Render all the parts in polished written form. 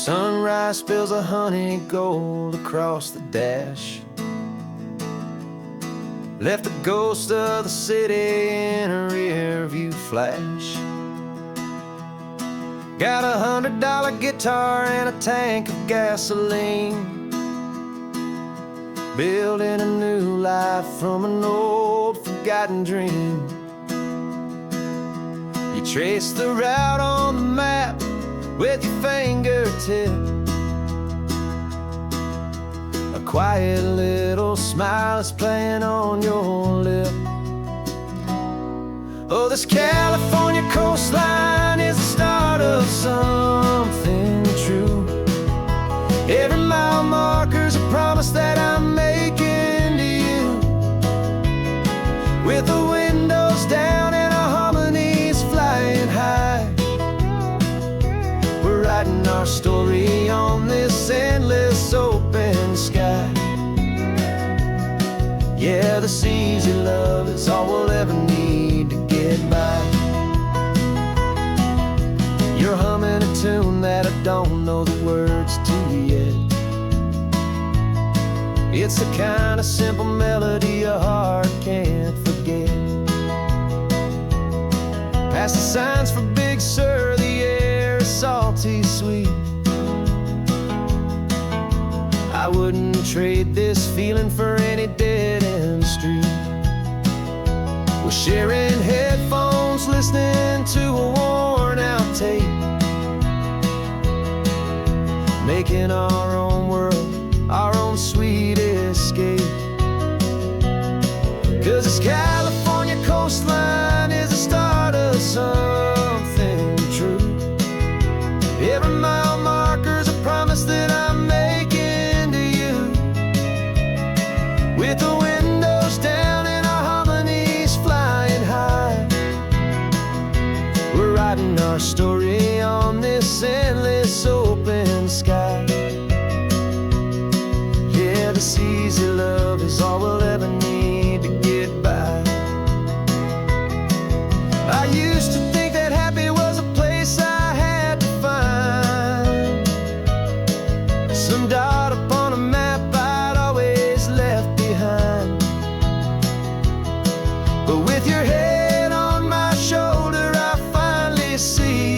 Sunrise spills a honey gold across the dash. Left the ghost of the city in a rear view flash. Got $100 guitar and a tank of gasoline, building a new life from an old forgotten dream. You trace the route on the map with your fingertip. A quiet little smile is playing on your lip. Oh, this California coastline is the start of something true. Every mile marker's a promise that I'm making to you. With the windows down and our harmonies flying high, we're writing our story on this endless open sky. Yeah, this easy love is all we'll ever need to get by. You're humming a tune that I don't know the words to yet. It's the kind of simple melody your heart can't forget. Past the signs for Big Sur, the air is salty sweet. I wouldn't trade this feeling for any dead-end street. We're sharing headphones, listening to a worn-out tape, making our own world, our own sweet escape. 'Cause this California coastline is the start of something true. Every mile marker's a promise that I'm making to you. With the windows down and our harmonies flying high, we're writing our story on this endless open sky. Yeah, this easy love is all we'll ever need to get by. I used to think that happy was a place I had to find, some dot upon a map I'd always left behind. But with your head on my shoulder, I finally see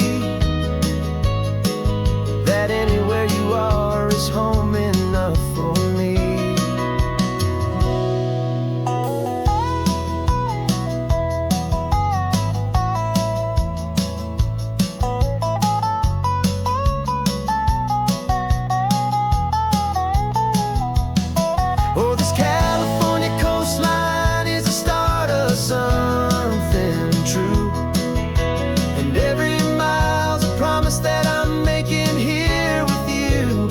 that anywhere you are is home enough for me. Oh, this California coastline is the start of something true. And every mile's a promise that I'm making here with you.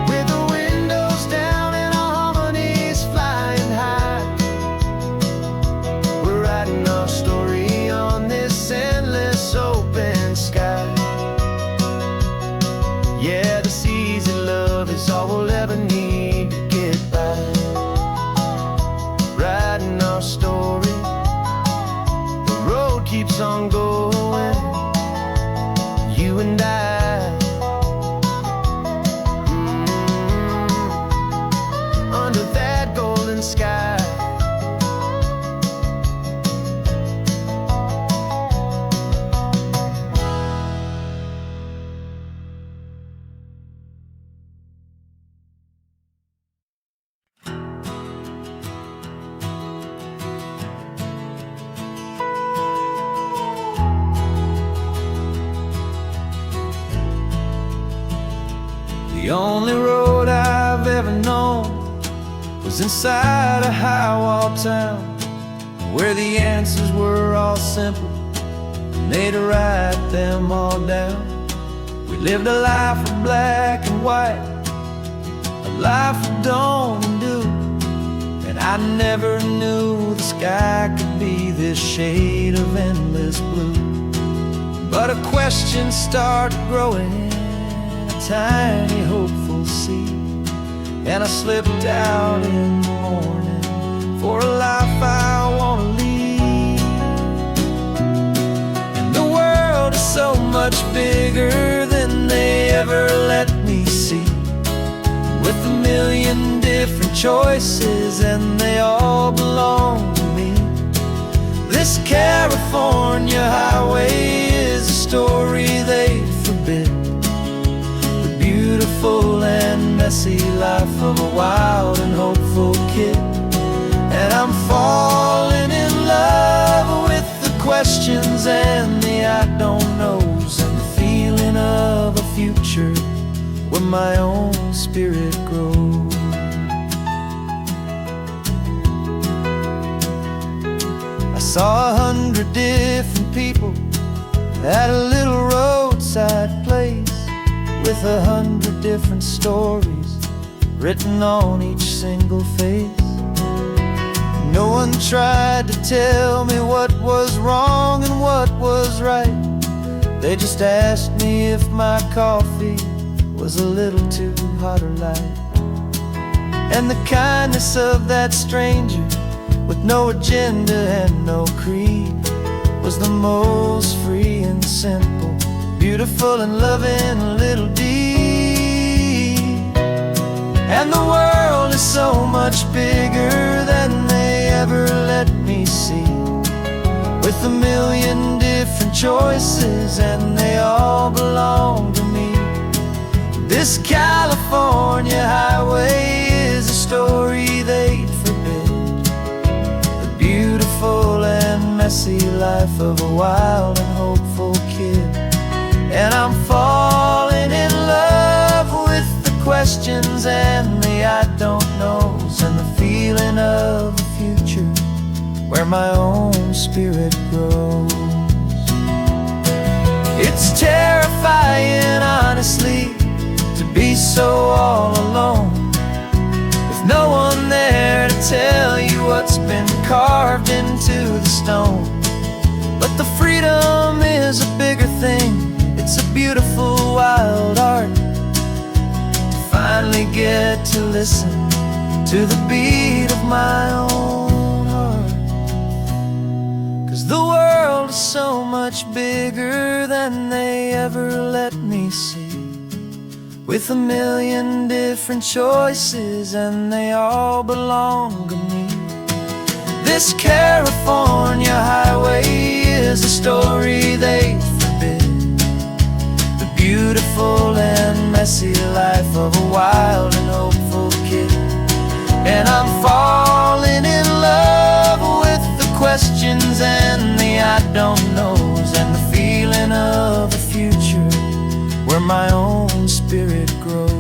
With the windows down and our harmonies flying high, we're writing our story on this endless open sky. Yeah, this easy love is all we'll ever need to get by. Writing our story, the road keeps on going, you and I. Under that golden sky. The only road I've ever known was inside a high-wall town, where the answers were all simple and they'd write them all down. We lived a life of black and white, a life of dawn and dew, and I never knew the sky could be this shade of endless blue. But a question started growing in a tiny hopeful seed, and I slipped out in the morning for a life I want to lead. And the world is so much bigger than they ever let me see. With a million different choices, and they all belong to me. This California highway is a story they forbid. The beautiful and messy life of a wild and hopeful kid. And I'm falling in love with the questions and the I don't knows, and the feeling of a future where my own spirit grows. I saw 100 different people at a little roadside place, with 100 different stories written on each single face. No one tried to tell me what was wrong and what was right. They just asked me if my coffee was a little too hot or light. And the kindness of that stranger, with no agenda and no creed, was the most free and simple, beautiful and loving little deed. And the world is so much bigger than they ever let me see. With a million different choices, and they all belong to me. This California highway is a story they'd forbid. The beautiful and messy life of a wild and hopeful kid. And I'm falling in love with the questions and the I don't knows, and the feeling of a future where my own spirit grows. It's terrifying, honestly, to be so all alone, with no one there to tell you what's been carved into the stone. But the freedom is a bigger thing. It's a beautiful wild art to finally get to listen to the beat of my own heart. 'Cause the world is so much bigger than they ever let me see. With a million different choices, and they all belong to me. This California highway is a story they forbid. The beautiful and messy life of a wild and hopeful kid. And I'm falling in love with the questions and the I don't knows, and the feeling of a future where my own spirit grows.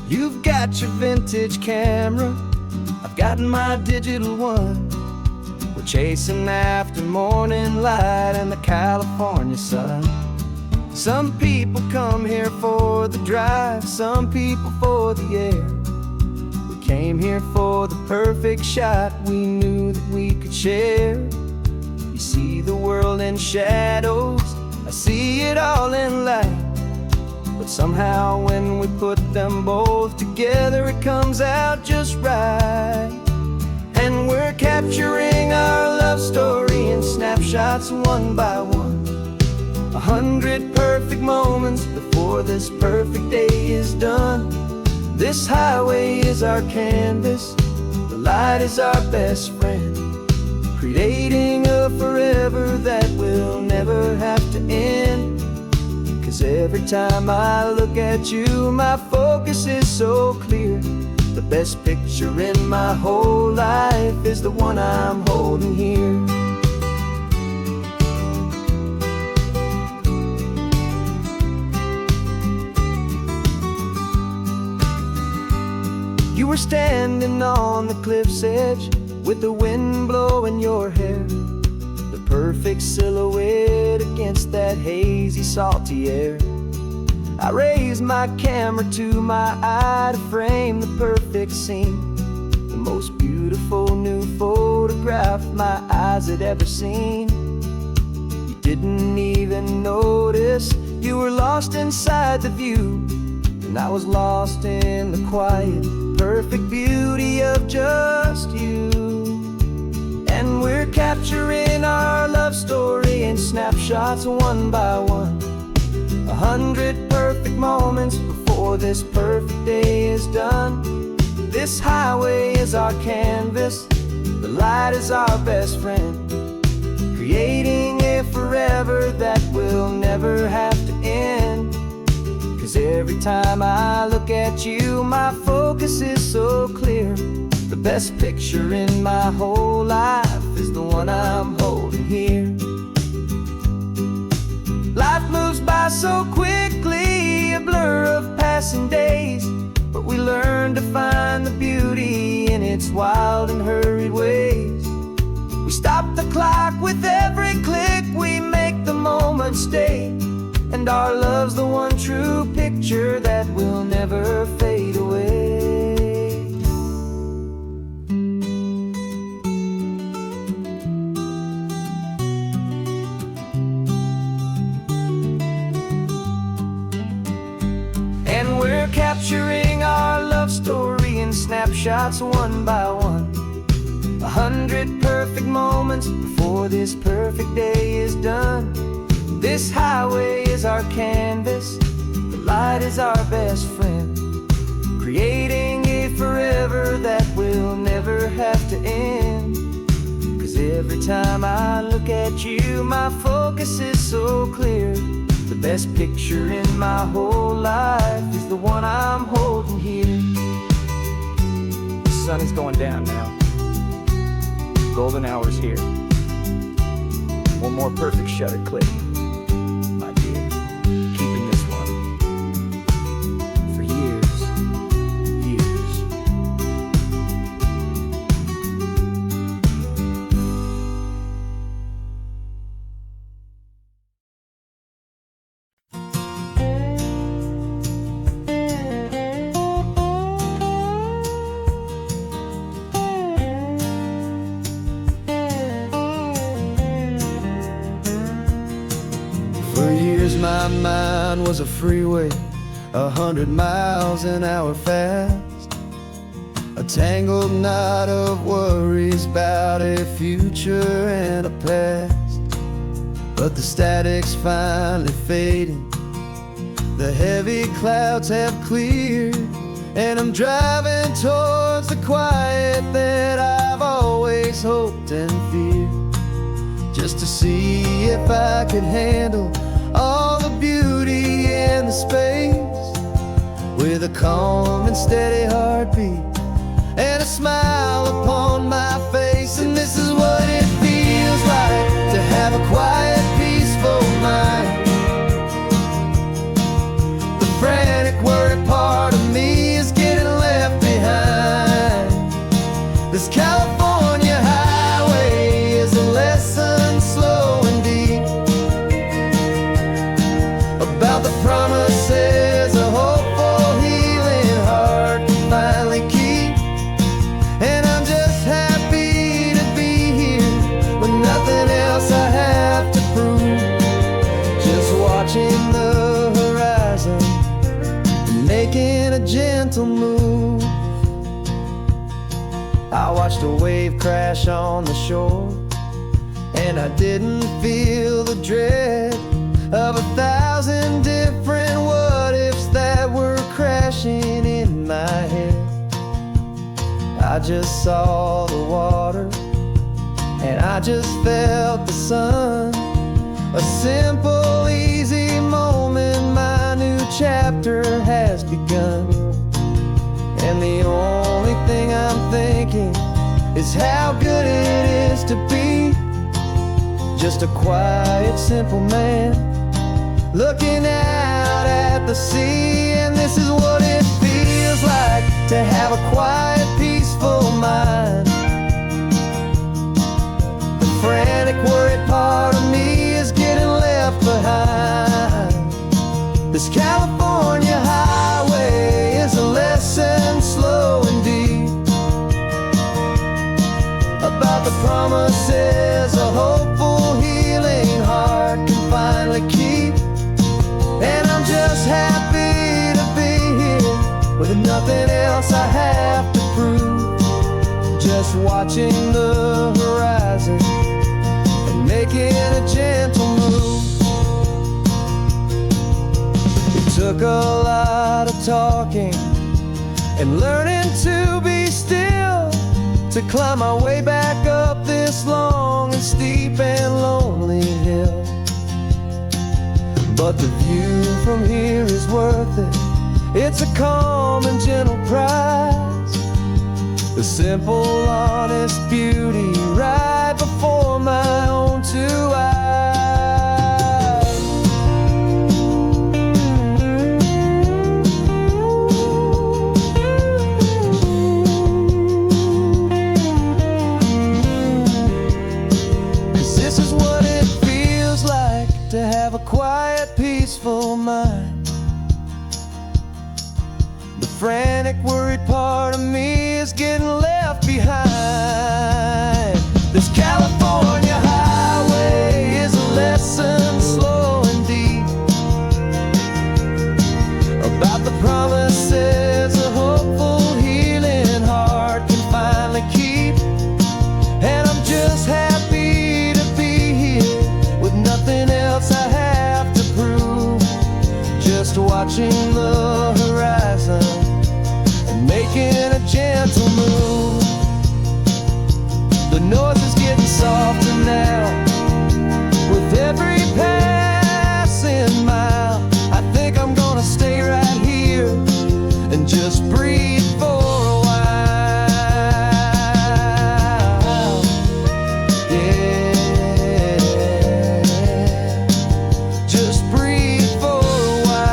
You've got your vintage camera, I've got my digital one. We're chasing after morning light and the California sun. Some people come here for the drive, some people for the air. We came here for the perfect shot we knew that we could share. You see the world in shadows, I see it all in light. But somehow when we put them both together, it comes out just right. And we're capturing our love story in snapshots one by one. 100 perfect moments before this perfect day is done. This highway is our canvas, the light is our best friend, creating a forever that will never have to end. 'Cause every time I look at you, my focus is so clear. The best picture in my whole life is the one I'm holding here. You were standing on the cliff's edge with the wind blowing your hair, the perfect silhouette against that hazy, salty air. I raised my camera to my eye to frame the perfect scene, the most beautiful new photograph my eyes had ever seen. You didn't even notice you were lost inside the view, and I was lost in the quiet, perfect beauty of just you. And we're capturing our love story in snapshots one by one, 100 perfect moments before this perfect day is done. This highway is our canvas, the light is our best friend, creating a forever that will never have to end. 'Cause every time I look at you, my focus is so clear. The best picture in my whole life is the one I'm holding here. Life moves by so quickly, a blur of passing days, but we learn to find the beauty in its wild and hurried ways. We stop the clock with every click, we make the moment stay, and our love's the one true picture that will never fade away. And we're capturing our love story in snapshots one by one, 100 perfect moments before this perfect day is done. This highway is our canvas, the light is our best friend, creating a forever that will never have to end. 'Cause every time I look at you, my focus is so clear. The best picture in my whole life is the one I'm holding here. The sun is going down now, golden hour's here. One more perfect shutter click, my dear, keeping this one for years, years. For years my mind was a freeway, 100 miles an hour fast, a tangled knot of worries about a future and a past. But the static's finally fading, the heavy clouds have cleared, and I'm driving towards the quiet that I've always hoped and feared, just to see if I could handle all the beauty and the space, with a calm and steady heartbeat and a smile upon my face. And this is what it feels like to have a quiet, peaceful mind. The frantic, worried part of me is getting left behind. This California highway is a lesson slow and deep about the promises a hopeful, healing heart can finally keep. And I'm just happy to be here with nothing else I have to prove, just watching the horizon and making a gentle move. I watched a wave crash on the shore, and I didn't feel the dread of 1,000 different what-ifs that were crashing in my head. I just saw the water, and I just felt the sun. A simple, easy moment, my new chapter has begun. And the only thing I'm thinking is how good it is to be just a quiet, simple man looking out at the sea. And this is what it feels like to have a quiet, peaceful mind. frantic, worried part of me is getting left behind. This California highway is a lesson slow and deep about the promises a hopeful, healing heart can finally keep. And I'm just happy to be here with nothing else I have to prove, just watching the horizon and making a gentle move. It took a lot of talking and learning to be still to climb my way back up this long and steep and lonely hill. But the view from here is worth it. It's a calm and gentle prize, the simple, honest beauty right before my own two eyes. 'Cause this is what it feels like to have a quiet, peaceful mind. The frantic, worried part of me is getting left behind. This California highway is a lesson slow and deep about the promises a hopeful, healing heart can finally keep. And I'm just happy to be here with nothing else I have to prove, just watching the horizon and making a gentle move. The noise is getting softer now with every passing mile. I think I'm gonna stay right here and just breathe for a while. Yeah, just breathe for a while.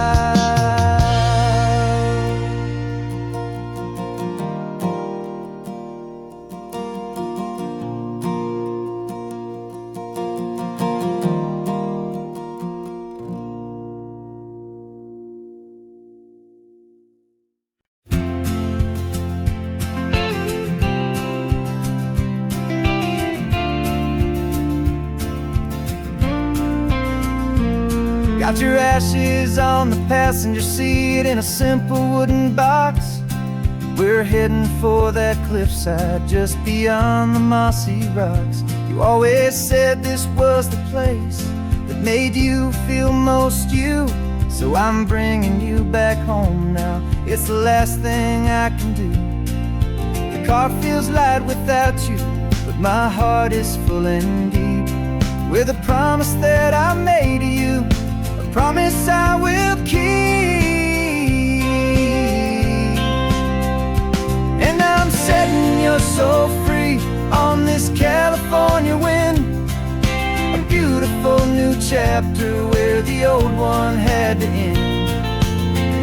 Got your ashes on the passenger seat in a simple wooden box. We're heading for that cliffside just beyond the mossy rocks. You always said this was the place that made you feel most you, so I'm bringing you back home now. It's the last thing I can do. The car feels light without you, but my heart is full and deep with a promise that I made to you, a promise I will keep. And I'm setting your soul free on this California wind, a beautiful new chapter where the old one had to end.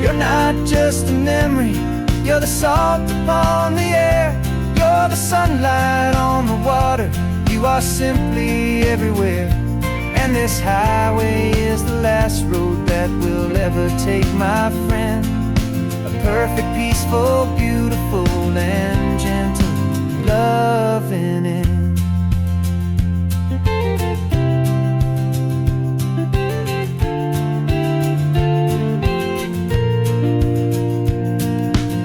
You're not just a memory, you're the salt upon the air, you're the sunlight on the water, you are simply everywhere. And this highway is the last road that we'll ever take, my friend. A perfect, peaceful, beautiful, and gentle loving end.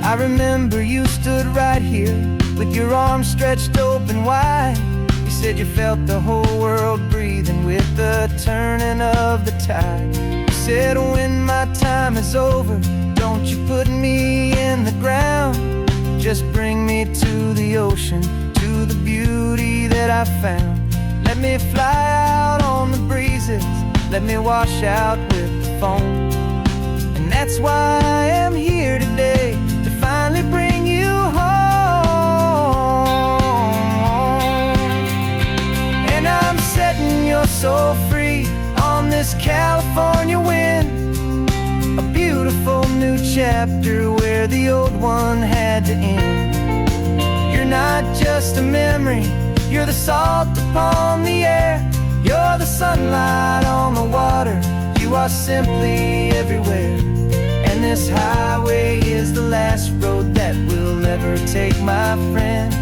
I remember you stood right here with your arms stretched open wide. You said you felt the whole world breathing with the turning of the tide. You said when my time is over, don't you put me in the ground, just bring me to the ocean, to the beauty that I found. Let me fly out on the breezes, let me wash out with the foam. And that's why I am here today, to finally bring you home. And I'm setting your soul free on this California wind, a beautiful new chapter where the old one had to end. You're not just a memory, You're the salt upon the air, you're the sunlight on the water. You are simply everywhere. And this highway is the last road that we'll ever take, my friend.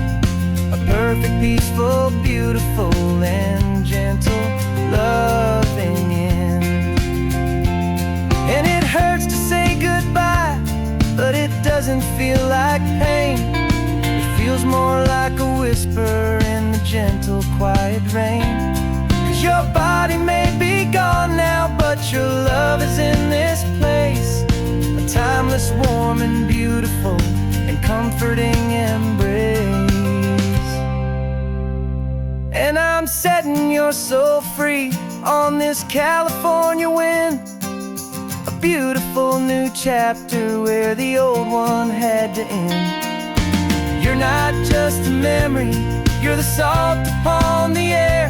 A perfect, peaceful, beautiful, and gentle, loving end. And it hurts to say goodbye, but it doesn't feel like pain. It feels more like a whisper in the gentle, quiet rain. 'Cause your body may be gone now, but your love is in this place. A timeless, warm, and beautiful, and comforting embrace. And I'm setting your soul free on this California wind. A beautiful new chapter where the old one had to end. You're not just a memory, you're the salt upon the air,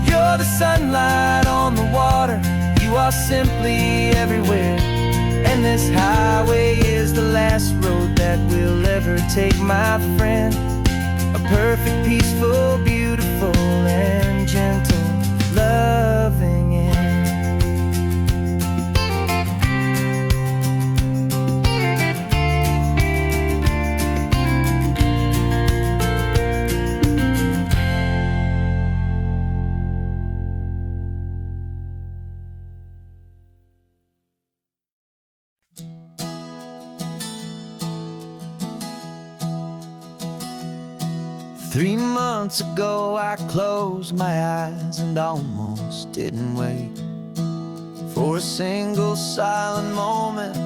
you're the sunlight on the water. You are simply everywhere. And this highway is the last road that we'll ever take, my friend. A perfect, peaceful, beautiful, and gentle, loving end. 3 months ago I closed my eyes and almost didn't wake. For a single silent moment,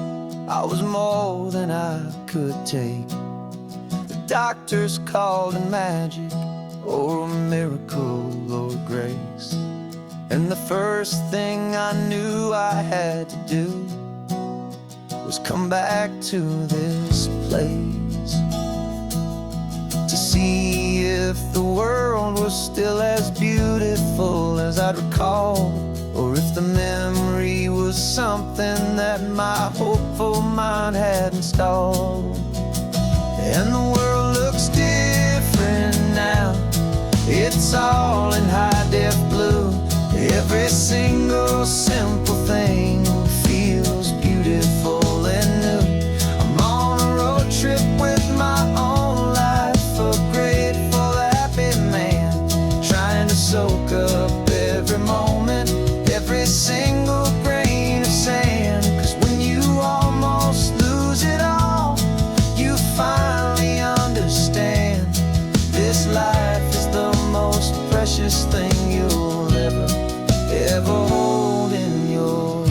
I was more than I could take. The doctors called it magic, or a miracle, or grace. And the first thing I knew I had to do was come back to this place, to see if the world was still as beautiful as I'd recall, or if the memory was something that my hopeful mind had installed. And the world looks different now, it's all in high-def blue. Every single simple thing feels beautiful and new. I'm on a road trip with my own life, a grateful, happy man, trying to soak up every moment, every single grain of sand. 'Cause when you almost lose it all, you finally understand this life is the most precious thing you'll ever hold in your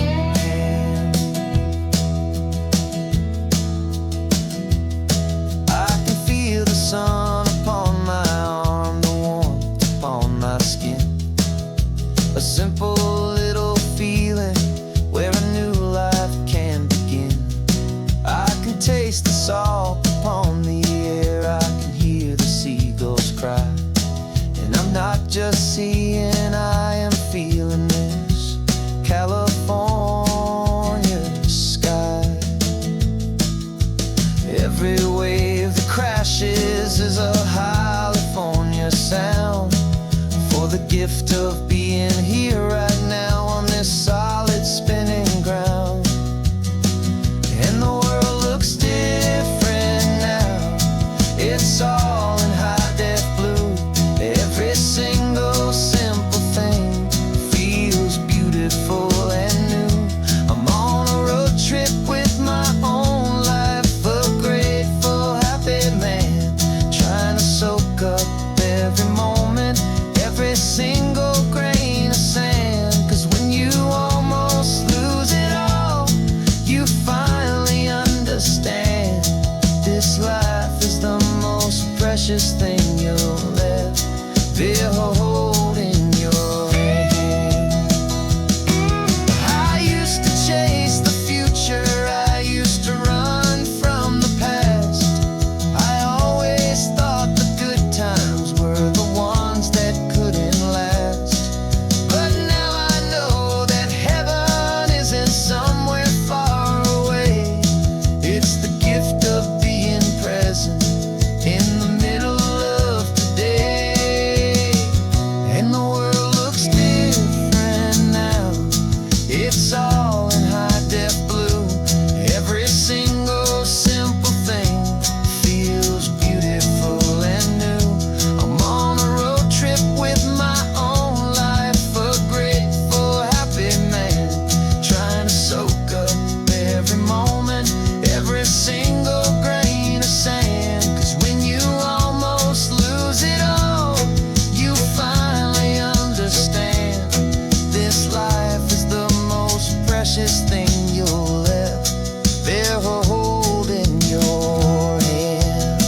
precious thing you'll ever hold in your hand.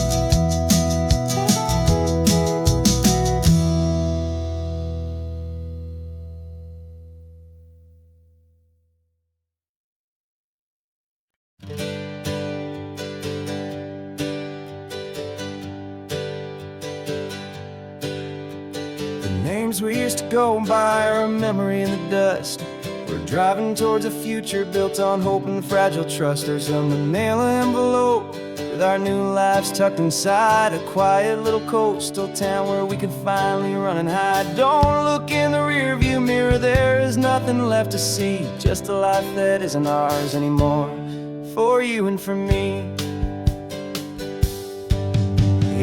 Names we used to go by are a memory in the dust. We're driving towards a future built on hope and fragile trust. There's a manila envelope with our new lives tucked inside, a quiet little coastal town where we could finally run and hide. Don't look in the rearview mirror, there is nothing left to see, just a life that isn't ours anymore, for you and for me.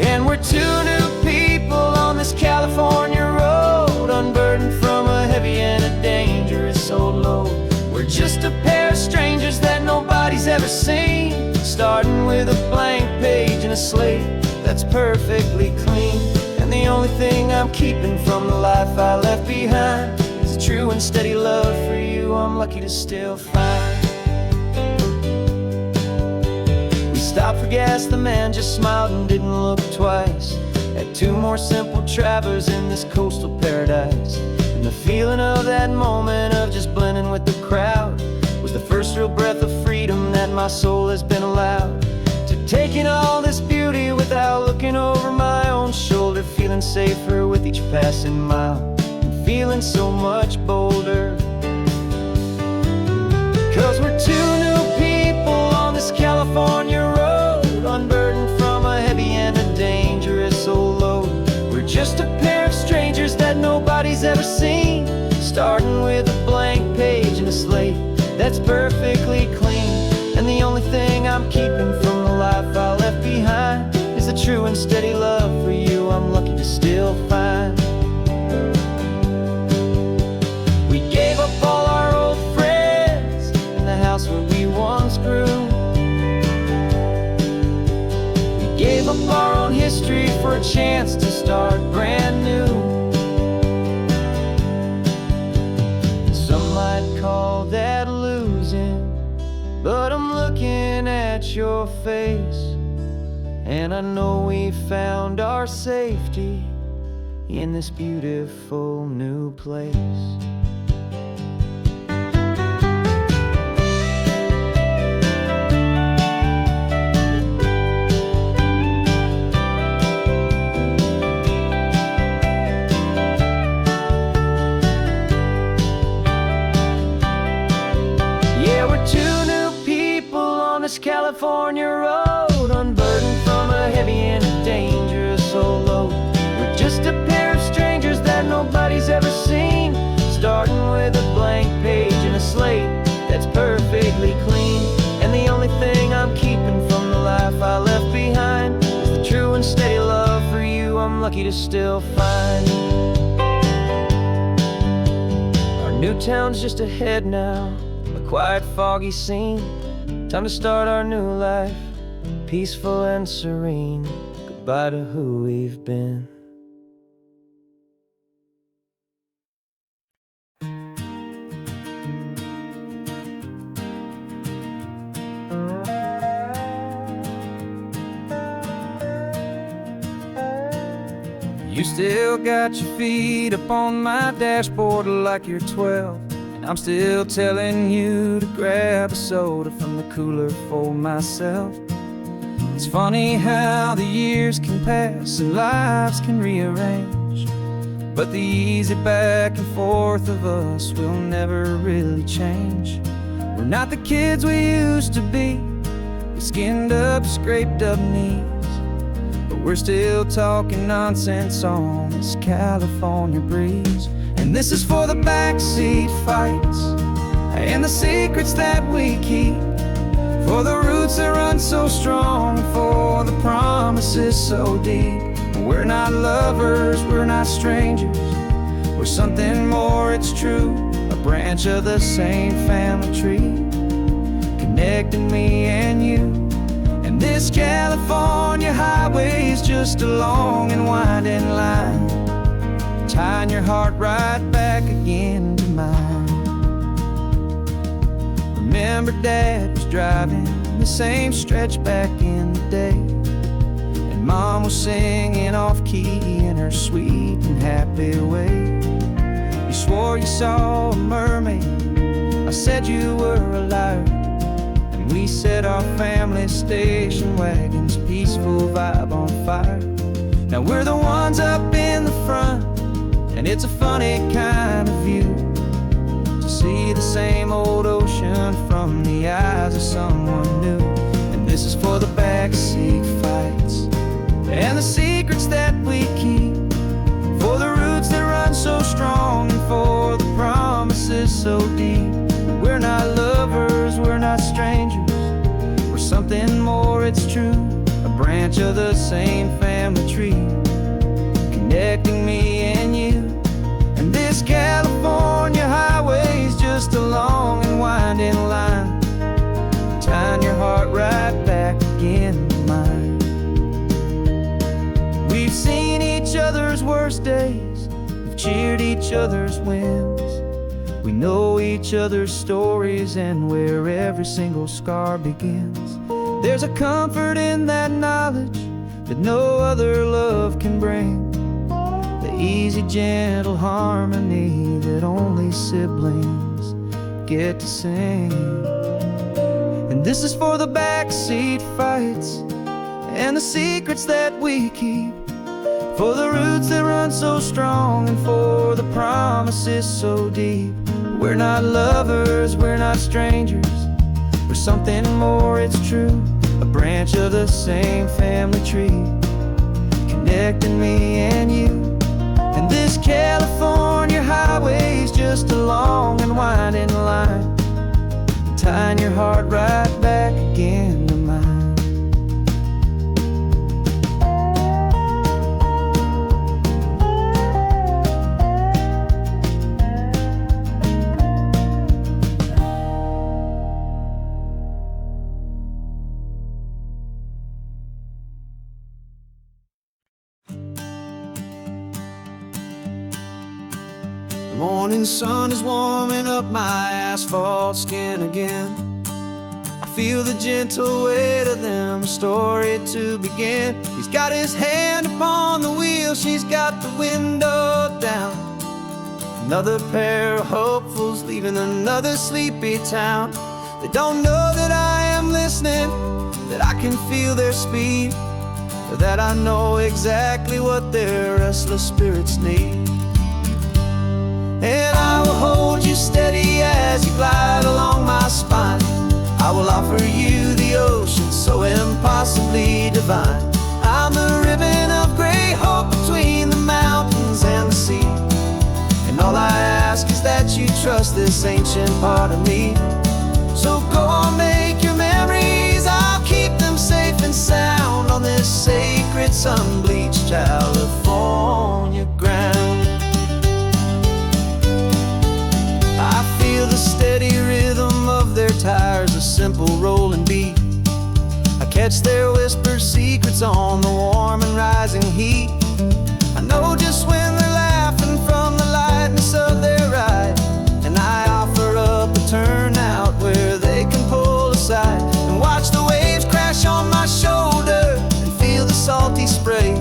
And we're two new people on this California road, unburdened from a heavy and a dangerous old load. We're just a pair of strangers that nobody's ever seen, starting with a blank page and a slate that's perfectly clean. And the only thing I'm keeping from the life I left behind is a true and steady love for you I'm lucky to still find. Stopped for gas, the man just smiled and didn't look twice. Had two more simple travelers in this coastal paradise. And the feeling of that moment of just blending with the crowd was the first real breath of freedom that my soul has been allowed to take in all this beauty without looking over my own shoulder, feeling safer with each passing mile and feeling so much bolder. 'Cause we're two new people on this California road, unburdened from a heavy and a dangerous old load. We're just a pair of strangers that nobody's ever seen, starting with a blank page and a slate that's perfectly clean. And the only thing I'm keeping from the life I left behind is the true and steady love for you I'm lucky to still find. We gave up all our old friends in the house where we once grew. Gave up our own history for a chance to start brand new. Some might call that losing, but I'm looking at your face, and I know we found our safety in this beautiful new place. California road, unburdened from a heavy and a dangerous old load. We're just a pair of strangers that nobody's ever seen, starting with a blank page and a slate that's perfectly clean. And the only thing I'm keeping from the life I left behind is the true and steady love for you I'm lucky to still find. Our new town's just ahead now, a quiet foggy scene. Time to start our new life, peaceful and serene. Goodbye to who we've been. You still got your feet up on my dashboard like you're 12, and I'm still telling you to grab a soda from the cooler for myself. It's funny how the years can pass and lives can rearrange, but the easy back and forth of us will never really change. We're not the kids we used to be, with skinned up, scraped up knees, but we're still talking nonsense on this California breeze. And this is for the backseat fights and the secrets that we keep, for the roots that run so strong, for the promises so deep. We're not lovers, we're not strangers, we're something more, it's true. A branch of the same family tree, connecting me and you. And this California highway is just a long and winding line, tying your heart right back again to mine. remember Dad was driving the same stretch back in the day, and Mom was singing off-key in her sweet and happy way. You swore you saw a mermaid, I said you were a liar, and we set our family station wagon's peaceful vibe on fire. Now we're the ones up in the front, and it's a funny kind of view to see the same old ocean from the eyes of someone new. And this is for the backseat fights and the secrets that we keep, for the roots that run so strong and for the promises so deep. We're not lovers, we're not strangers, we're something more, it's true. A branch of the same family tree, connecting me and you. And this California highway's just a long and winding line, tying your heart right back again to mine. We've seen each other's worst days, we've cheered each other's wins. We know each other's stories and where every single scar begins. There's a comfort in that knowledge that no other love can bring, the easy, gentle harmony that only siblings get to sing. And this is for the backseat fights and the secrets that we keep, for the roots that run so strong and for the promises so deep. We're not lovers, we're not strangers, we're something more, it's true. A branch of the same family tree, connecting me and you. And this California highway's just a long and winding line, tying your heart right back again to mine. The morning sun is warming up my asphalt skin again. I feel the gentle weight of them, a story to begin. He's got his hand upon the wheel, she's got the window down. Another pair of hopefuls leaving another sleepy town. They don't know that I am listening, that I can feel their speed, or that I know exactly what their restless spirits need. And I will hold you steady as you glide along my spine. I will offer you the ocean so impossibly divine. I'm the ribbon of gray hope between the mountains and the sea, and all I ask is that you trust this ancient part of me. So go on, make your memories, I'll keep them safe and sound on this sacred sun-bleached California ground. I feel the steady rhythm of their tires, a simple rolling beat. I catch their whispered secrets on the warm and rising heat. I know just when they're laughing from the lightness of their ride, and I offer up a turnout where they can pull aside and watch the waves crash on my shoulder and feel the salty spray,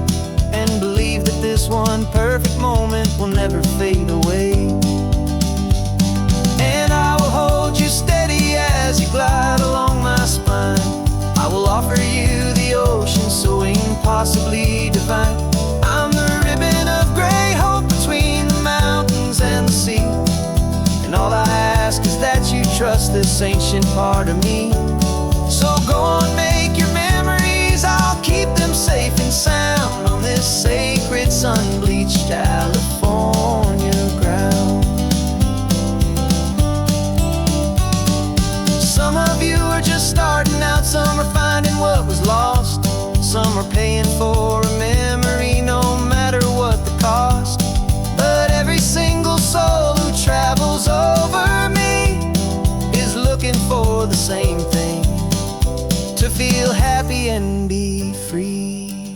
and believe that this one perfect moment will never fade away. And I will hold you steady as you glide along my spine. I will offer you the ocean so impossibly divine. I'm the ribbon of gray hope between the mountains and the sea, and all I ask is that you trust this ancient part of me. So go on, make your memories, I'll keep them safe and sound on this sacred sun-bleached California ground. Some of you are just starting out, some are finding what was lost, some are paying for a memory no matter what the cost. But every single soul who travels over me is looking for the same thing, to feel happy and be free.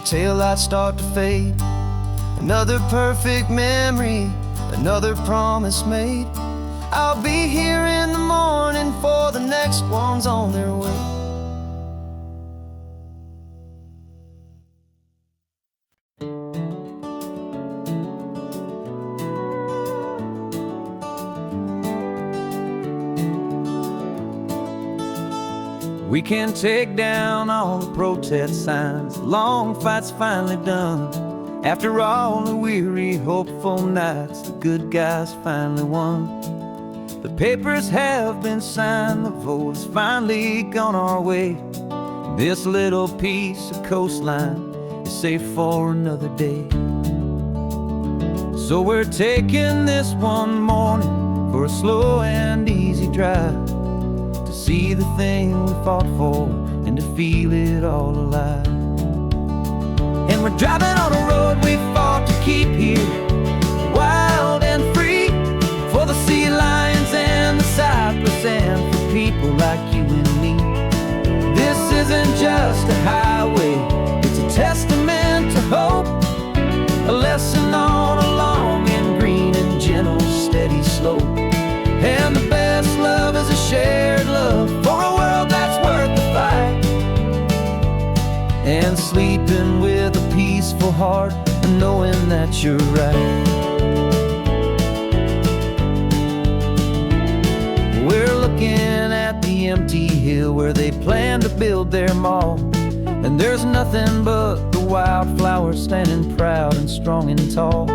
taillights start to fade. Another perfect memory, another promise made. I'll be here in the morning for the next ones on their way. We can take down all the protest signs. Long fight's finally done. After all the weary, hopeful nights, the good guys finally won. The papers have been signed, the vote has finally gone our way. This little piece of coastline is safe for another day. So we're taking this one morning for a slow and easy drive, to see the thing we fought for and to feel it all alive. And we're driving on a road we fought to keep here, wild and free, for the sea lions and the cypress and for people like you and me. This isn't just a highway, it's a testament to hope, a lesson on a long and green and gentle steady slope. And the best love is a shared love for a world that's worth the fight, and sleeping with a peaceful heart and knowing that you're right. We're looking at the empty hill where they plan to build their mall, and there's nothing but the wildflowers standing proud and strong and tall.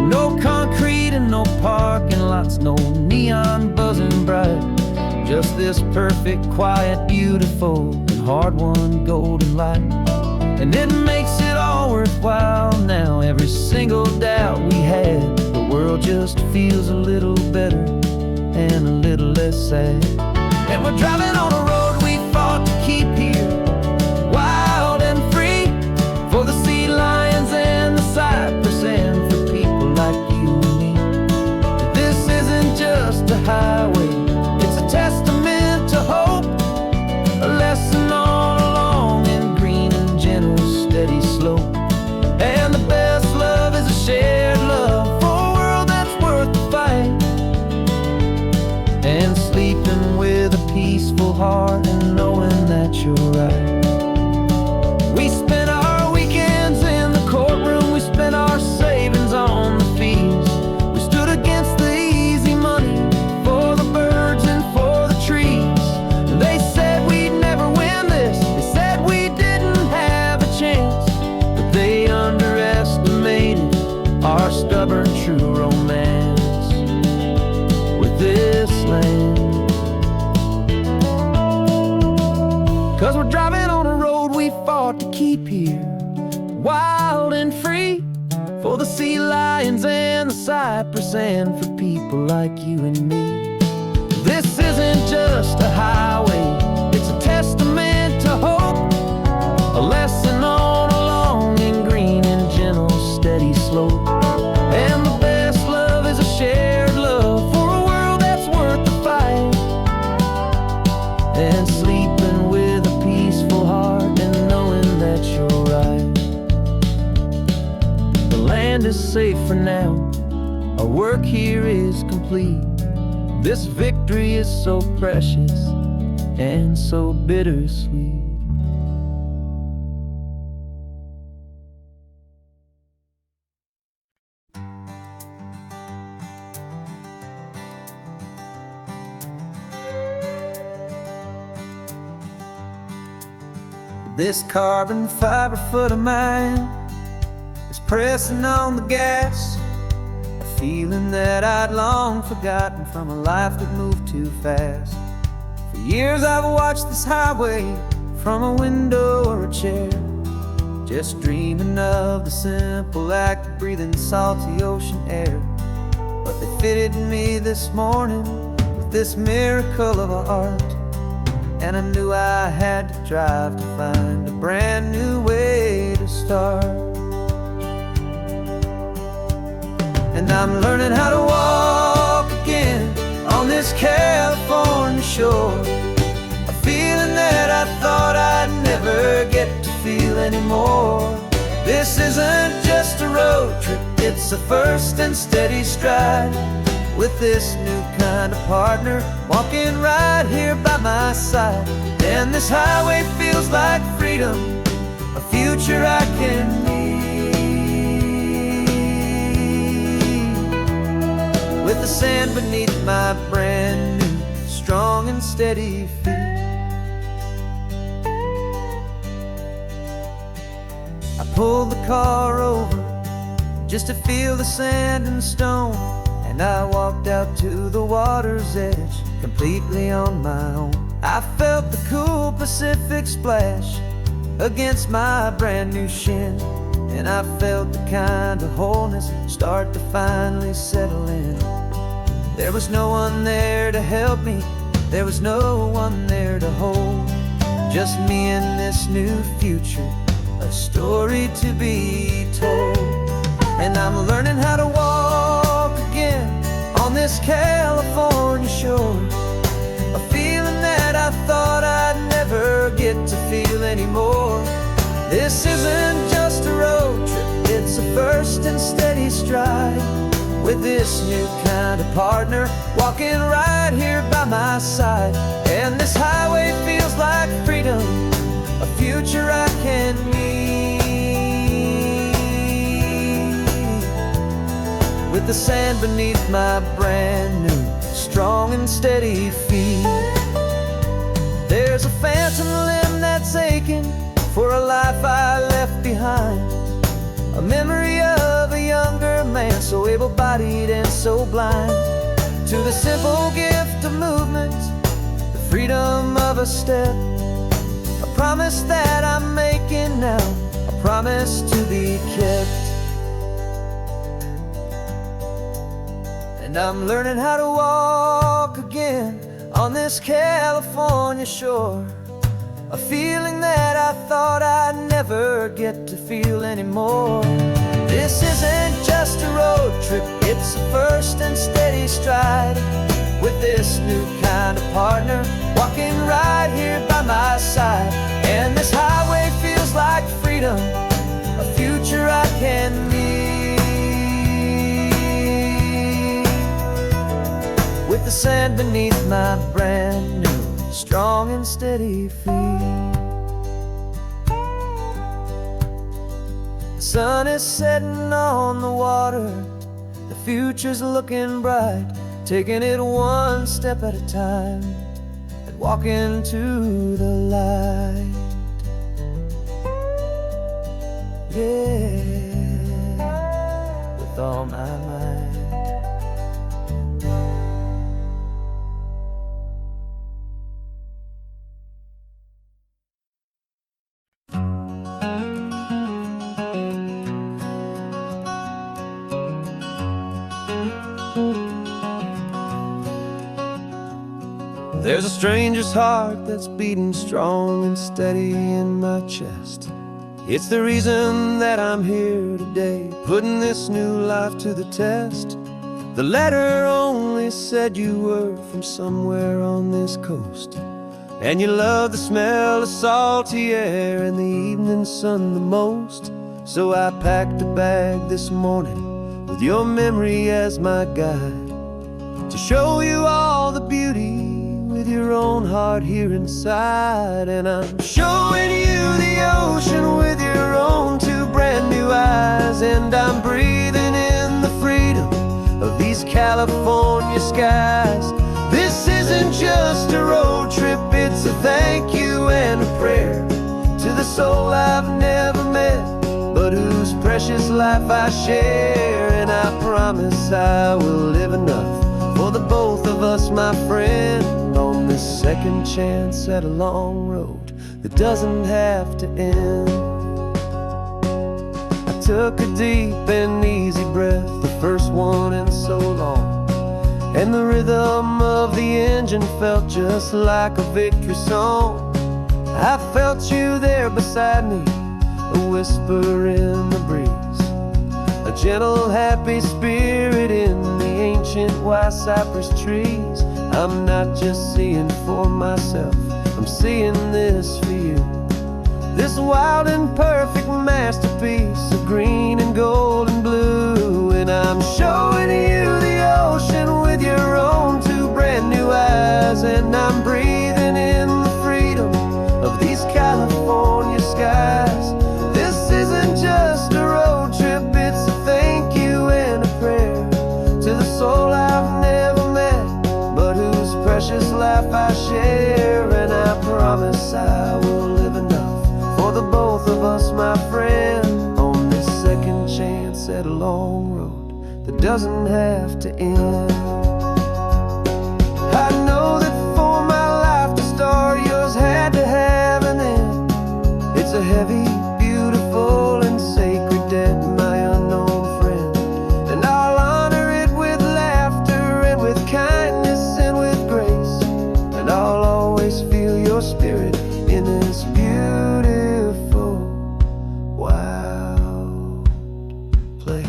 No concrete and no parking lots, no neon buzzing bright, just this perfect, quiet, beautiful, and hard-won golden light. And it makes it all worthwhile now, every single doubt we had. The world just feels a little better and a little less sad. And we're driving on a road we fought to keep here, wild and free, for the sea lions and the cypress and for people like you and me. This isn't just a highway, it's a testament to hope, a lesson on a long and green and gentle steady slope. And the best love is a shared love for a world that's worth the fight, and sleeping with a peaceful heart and knowing that you're right. We spent our weekends in the courtroom, we spent our savings on the fees. We stood against the easy money for the birds and for the trees. And they said we'd never win this, they said we didn't have a chance, but they underestimated our stubborn true romance with this land. 'Cause we're driving on a road we fought to keep here, wild and free, for the sea lions and the cypress and for people like you and me. This isn't just a highway, it's a testament to hope, a lesson on a long and green and gentle steady slope. And the best love is a shared love for a world that's worth the fight, and sleeping with a peaceful heart and knowing that you're right. The land is safe for now, our work here is complete. This victory is so precious and so bittersweet. This carbon fiber foot of mine is pressing on the gas, a feeling that I'd long forgotten from a life that moved too fast. For years I've watched this highway from a window or a chair, just dreaming of the simple act of breathing salty ocean air. But they fitted me this morning with this miracle of art, and I knew I had to drive to find a brand new way to start. And I'm learning how to walk again on this California shore, a feeling that I thought I'd never get to feel anymore. This isn't just a road trip, it's a first and steady stride. With this new kind of partner walking right here by my side. And this highway feels like freedom, a future I can need. With the sand beneath my brand new, strong and steady feet. I pulled the car over just to feel the sand and stone, and I walked out to the water's edge, completely on my own. I felt the cool Pacific splash against my brand new shin, and I felt the kind of wholeness start to finally settle in. There was no one there to help me, there was no one there to hold. Just me and this new future, a story to be told. And I'm learning how to walk again on this California shore, a feeling that I thought I'd never get to feel anymore. This isn't just a road trip, it's a first and steady stride. With this new kind of partner walking right here by my side. And this highway feels like freedom, a future I can need. With the sand beneath my brand new, strong and steady feet. There's a phantom limb that's aching for a life I left behind, a memory of a younger man, so able-bodied and so blind. To the simple gift of movement, the freedom of a step, a promise that I'm making now, a promise to be kept. And I'm learning how to walk again on this California shore, a feeling that I thought I'd never get to feel anymore. This isn't just a road trip, it's a first and steady stride. With this new kind of partner walking right here by my side. And this highway feels like freedom, a future I can need. With the sand beneath my brand new, strong and steady feet. The sun is setting on the water, the future's looking bright, taking it one step at a time and walking to the light. Yeah, with all my might. There's a stranger's heart that's beating strong and steady in my chest. It's the reason that I'm here today, putting this new life to the test. The letter only said you were from somewhere on this coast, and you love the smell of salty air and the evening sun the most. So I packed a bag this morning with your memory as my guide, to show you all the beauty with your own heart here inside. And I'm showing you the ocean with your own two brand new eyes, and I'm breathing in the freedom of these California skies. This isn't just a road trip, it's a thank you and a prayer to the soul I've never met, but whose precious life I share. And I promise I will live enough for the both of us, my friend, on this second chance at a long road that doesn't have to end. I took a deep and easy breath, the first one in so long, and the rhythm of the engine felt just like a victory song. I felt you there beside me, a whisper in the breeze, a gentle happy spirit in the ancient white cypress trees. I'm not just seeing for myself, I'm seeing this for you. this wild and perfect masterpiece of green and gold and blue. And I'm showing you the ocean with your own two brand new eyes. And I'm breathing in the freedom of these California skies. This isn't just a road trip, it's a thank you and a prayer to the soul I've never met, but whose precious life I share. And I promise I will live enough for the both of us, my friend, on this second chance at a long road that doesn't have to end. I know that for my life to start, yours had to have an end. It's a heavy, beautiful, and sacred debt, my unknown friend. And I'll honor it with laughter and with kindness and with grace. And I'll always feel your spirit in this beautiful, wild place.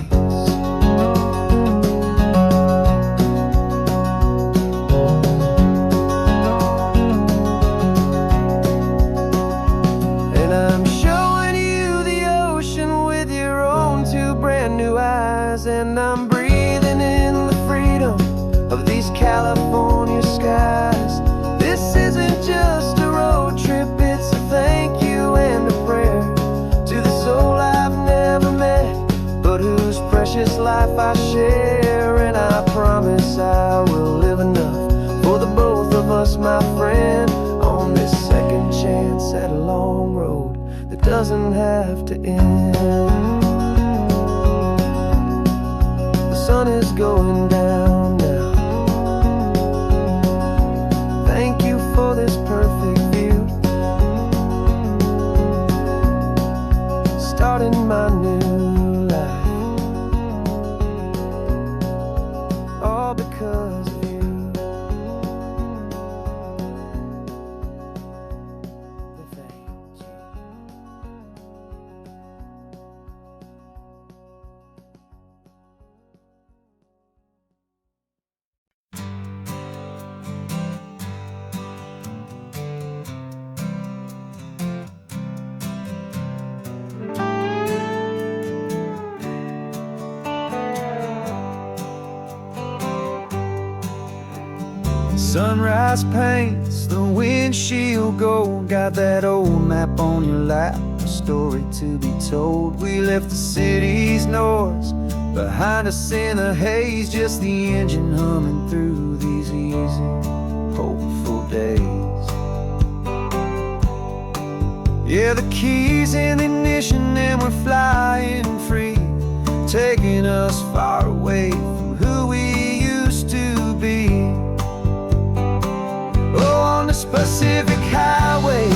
And I'm showing you the ocean with your own two brand new eyes. And I'm breathing in the freedom of these California skies. This isn't just a road trip, it's a thank you and a prayer to the soul I've never met, but whose precious life I share. And I promise I will live enough for the both of us, my friend, on this second chance at a long road that doesn't have to end. The sun is going down now. Thank you for this perfect view, starting my new life, all because of you. Thank you. Sunrise paints the windshield gold. Got that old map on your lap, a story to be told. We left the city's noise behind us in the haze, just the engine humming through these easy, hopeful days. Yeah, the keys in the ignition and we're flying free, taking us far away from who we used to be. Oh, on this Pacific highway,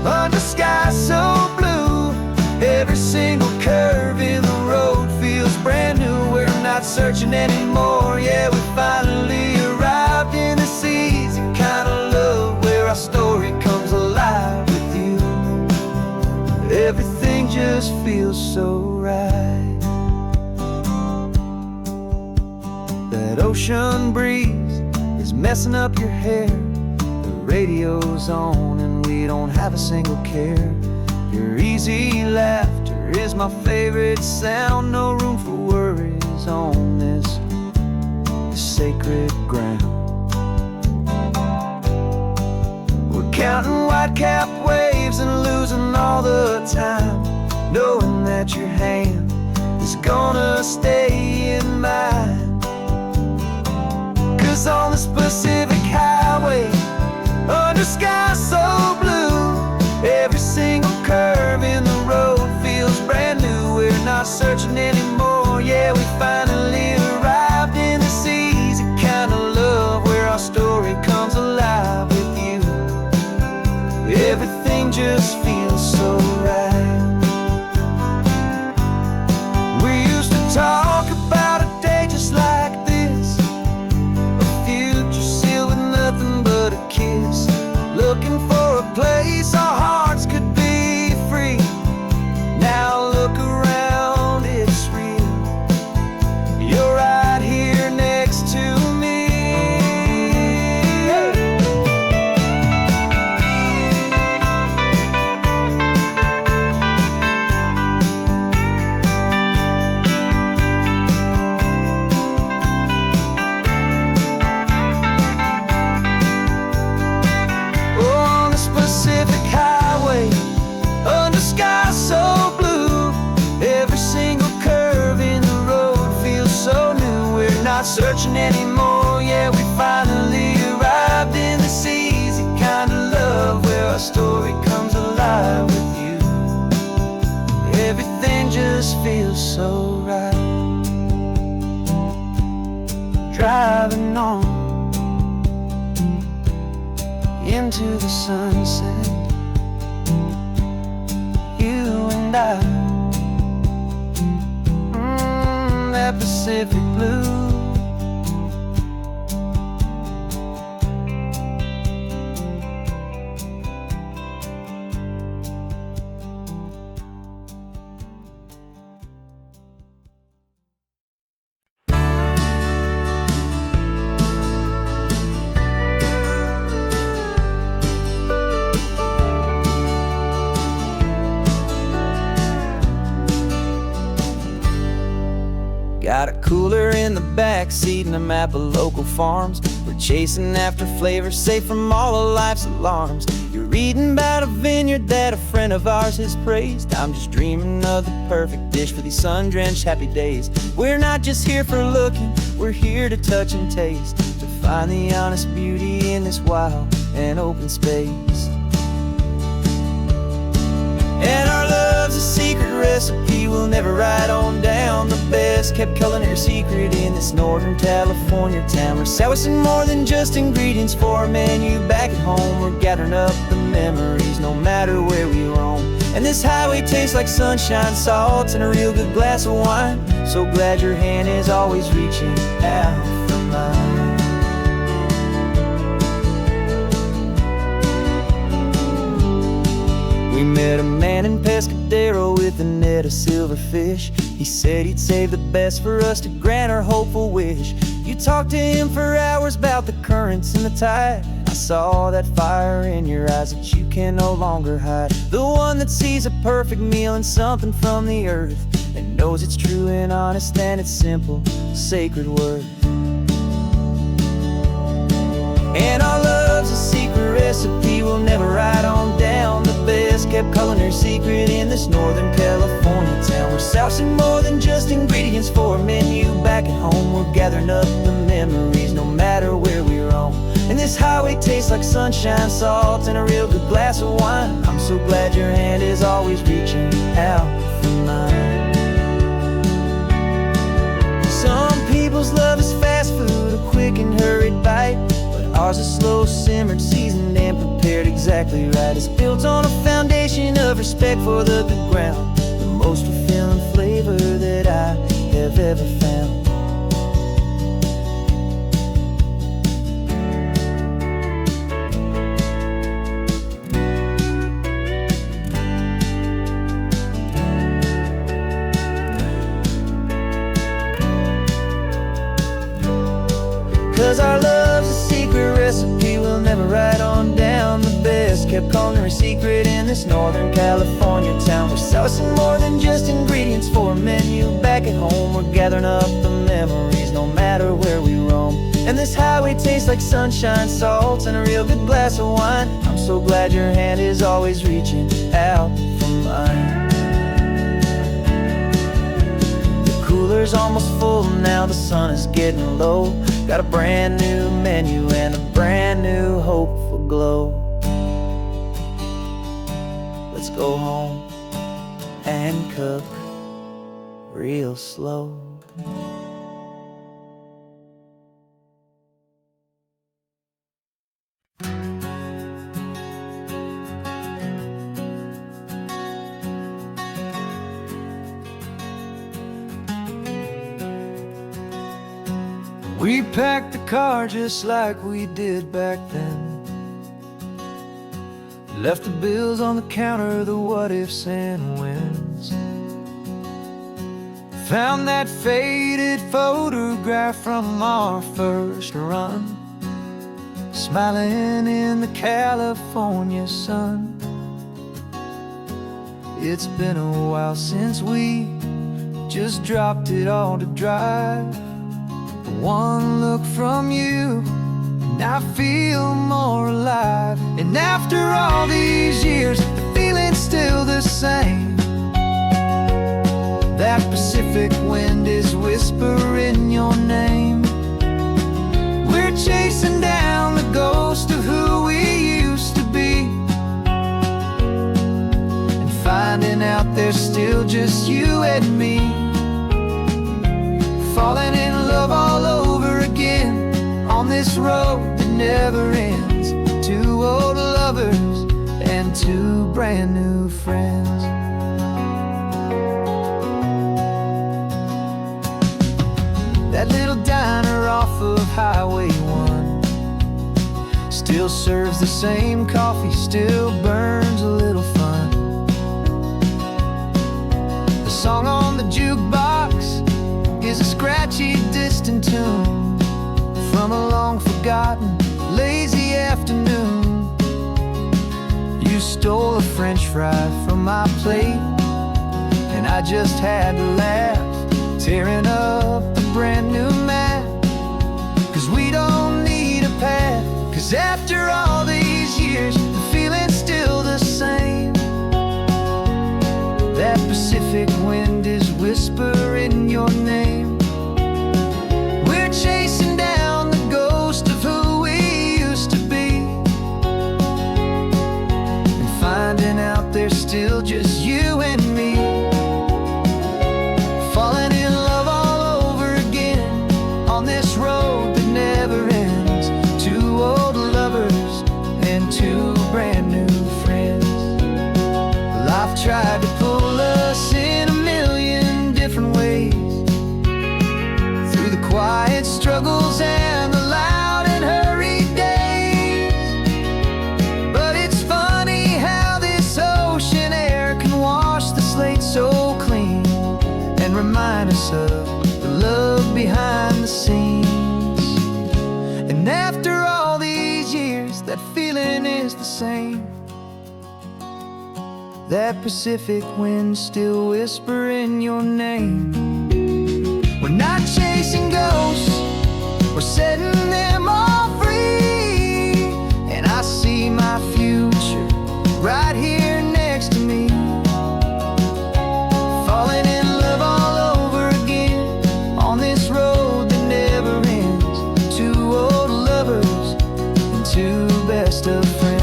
under sky so blue, every single curve in the road feels brand new. We're not searching anymore, yeah, we finally arrived in this easy kind of love where our story comes alive with you. Everything just feels so right. That ocean breeze is messing up your hair, radio's on and we don't have a single care. Your easy laughter is my favorite sound. No room for worries on this sacred ground. We're counting white-capped waves and losing all the time, knowing that your hand is gonna stay in mine. 'Cause on this Pacific highway, under sky so blue, every single curve in the road feels brand new. We're not searching anymore, yeah, we finally arrived in this easy kind of love where our story comes alive with you. Everything just feels so right. We used to talk about a day just like this, a future sealed with into the sunset. You and I, that Pacific blue. Got a cooler in the back seat and a map of local farms. We're chasing after flavors safe from all of life's alarms. You're reading about a vineyard that a friend of ours has praised. I'm just dreaming of the perfect dish for these sun-drenched happy days. We're not just here for looking, we're here to touch and taste, to find the honest beauty in this wild and open space. And our love's a secret recipe we'll never write on down. The best kept culinary secret in this Northern California town. We're sourcing more than just ingredients for a menu back at home. We're gathering up the memories no matter where we roam. And this highway tastes like sunshine, salt, and a real good glass of wine. So glad your hand is always reaching out for mine. We met a man in Pescadero with a net of silverfish. He said he'd save the best for us to grant our hopeful wish. You talked to him for hours about the currents and the tide. I saw that fire in your eyes that you can no longer hide. The one that sees a perfect meal and something from the earth, and knows it's true and honest and it's simple, sacred worth. And our love's a secret recipe we'll never write on down. The best kept culinary secret in this Northern California town. We're sourcing more than just ingredients for a menu back at home. We're gathering up the memories no matter where we roam. And this highway tastes like sunshine, salt, and a real good glass of wine. I'm so glad your hand is always reaching out for mine. Some people's love is fast food, a quick and hurried bite. Ours is slow simmered, seasoned, and prepared exactly right. It's built on a foundation of respect for the good ground, the most fulfilling flavor that I have ever found. 'Cause our love's a secret recipe we'll never write on down. The best kept culinary secret in this Northern California town. We're sourcing more than just ingredients for a menu back at home. We're gathering up the memories no matter where we roam. And this highway tastes like sunshine, salt, and a real good glass of wine. I'm so glad your hand is always reaching out for mine. Cooler's almost full now, the sun is getting low. Got a brand new menu and a brand new hopeful glow. Let's go home and cook real slow. We packed the car just like we did back then. Left the bills on the counter, the what ifs and whens. Found that faded photograph from our first run, smiling in the California sun. It's been a while since we just dropped it all to drive. One look from you and I feel more alive. And after all these years, the feeling's still the same. That Pacific wind is whispering your name. We're chasing down the ghost of who we used to be, and finding out there's still just you and me. Falling in love all over again on this road that never ends. 2 brand new friends. That little diner off of Highway 1 still serves the same coffee, still burns a little fun. The song on the jukebox is a scratchy, distant tune from a long forgotten, lazy afternoon. You stole a French fry from my plate, and I just had to laugh, tearing up the brand new map. 'Cause we don't need a path, 'cause after all these years, the feeling's still the same. That Pacific wind is whispering your name. We're chasing down the ghost of who we used to be, and finding out there's still just you and me. Falling in love all over again on this road that never ends. Two old lovers and two brand new friends. Life tried to pull us in a million different ways, through the quiet struggles and the loud and hurried days. But it's funny how this ocean air can wash the slate so clean, and remind us of the love behind the scenes. And after all these years, that feeling is the same. That Pacific wind still whispering your name. We're not chasing ghosts, we're setting them all free. And I see my future right here next to me, falling in love all over again on this road that never ends. Two old lovers and two best of friends.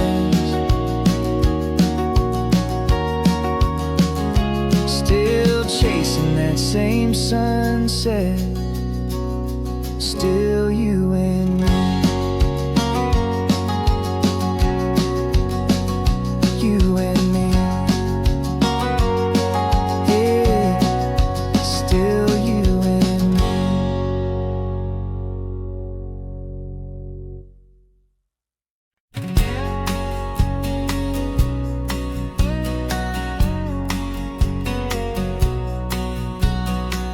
Still chasing that same sunset, still you and me. You and me. Yeah, still you and me.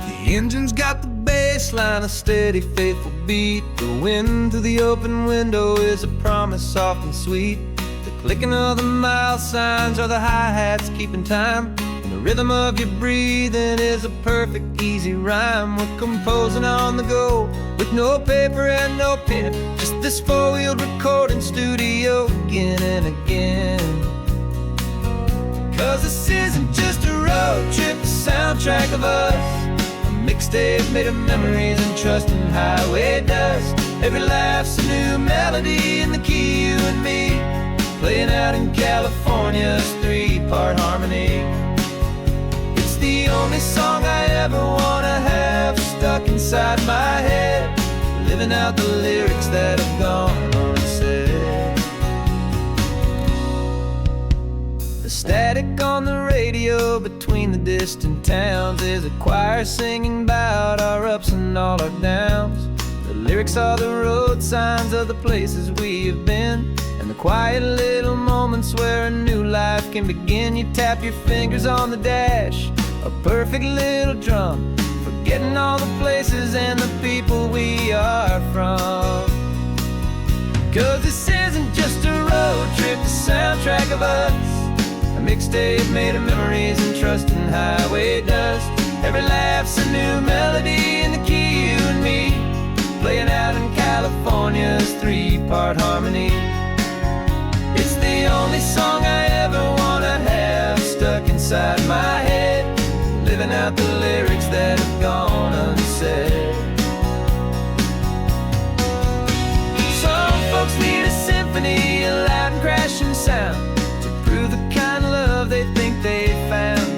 The engine's got the bass line, a steady, faithful beat. The wind through the open window is a promise, soft and sweet. The clicking of the mile signs are the hi-hats keeping time, and the rhythm of your breathing is a perfect, easy rhyme. We're composing on the go with no paper and no pen, just this four-wheeled recording studio again and again. 'Cause this isn't just a road trip, the soundtrack of us, mixtape made of memories and trust in highway dust. Every laugh's a new melody in the key, you and me, playing out in California's three-part harmony. It's the only song I ever wanna have stuck inside my head, living out the lyrics that have gone unsaid. The static on the radio between the distant towns is a choir singing about our ups and all our downs. The lyrics are the road signs of the places we have been, and the quiet little moments where a new life can begin. You tap your fingers on the dash, a perfect little drum, forgetting all the places and the people we are from. 'Cause this isn't just a road trip, the soundtrack of us, a mixtape made of memories and trust in highway dust. Every laugh's a new melody in the key, you and me, playing out in California's three-part harmony. It's the only song I ever wanna have stuck inside my head, living out the lyrics that have gone unsaid. Some folks need a symphony, a loud and crashing sound, to prove the kind of love they think they found.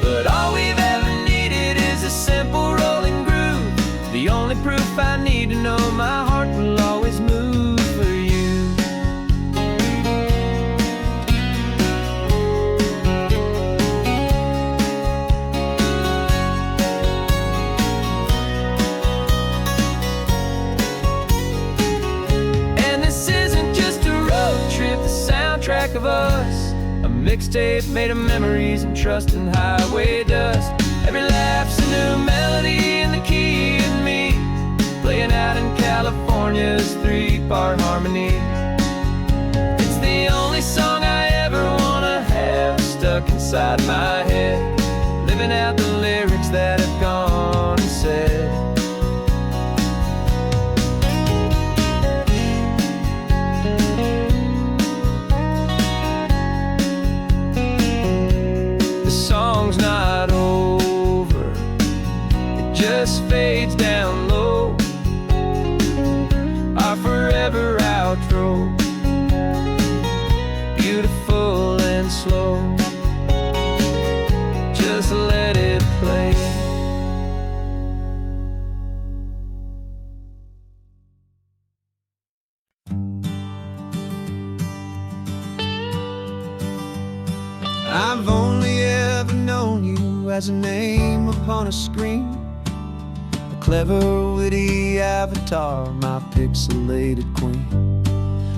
But all we've ever needed is a simple rolling groove, the only proof I need to know my heart will always move for you. track of us, a mixtape made of memories and trust and highway dust. Every laugh's a new melody in the key and me, playing out in California's 3-part harmony. It's the only song I ever wanna have stuck inside my head, living out the lyrics that have gone and said. The song's not over, it just fades down low, our forever outro, beautiful and slow. Just let it play. I've only ever known you as a name upon a screen, a clever, witty avatar, my pixelated queen.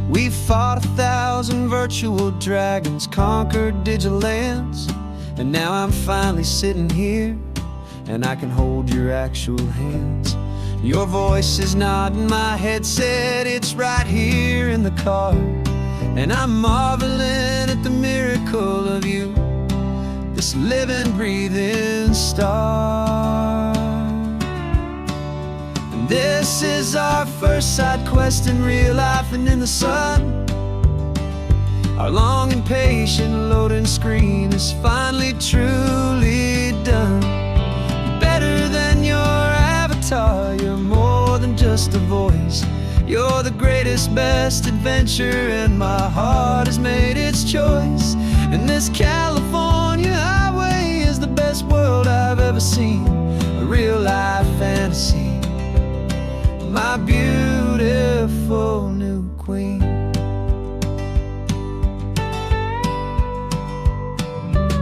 We fought 1,000 virtual dragons, conquered digital lands, and now I'm finally sitting here, and I can hold your actual hands. Your voice is not in my headset, it's right here in the car, and I'm marveling at the miracle of you, this living, breathing star. And this is our first side quest in real life and in the sun. Our long and patient loading screen is finally truly done. You're better than your avatar, you're more than just a voice. You're the greatest, best adventure, and my heart has made its choice. And this California highway is the best world I've ever seen, a real life fantasy, my beautiful new queen.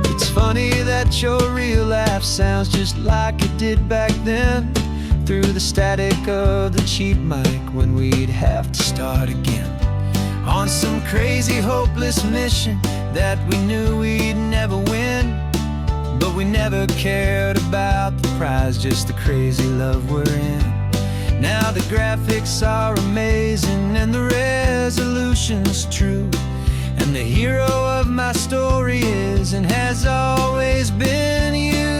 It's funny that your real life sounds just like it did back then, through the static of the cheap mic when we'd have to start again, on some crazy hopeless mission that we knew we'd never win. But we never cared about the prize, just the crazy love we're in. Now the graphics are amazing and the resolution's true, and the hero of my story is and has always been you.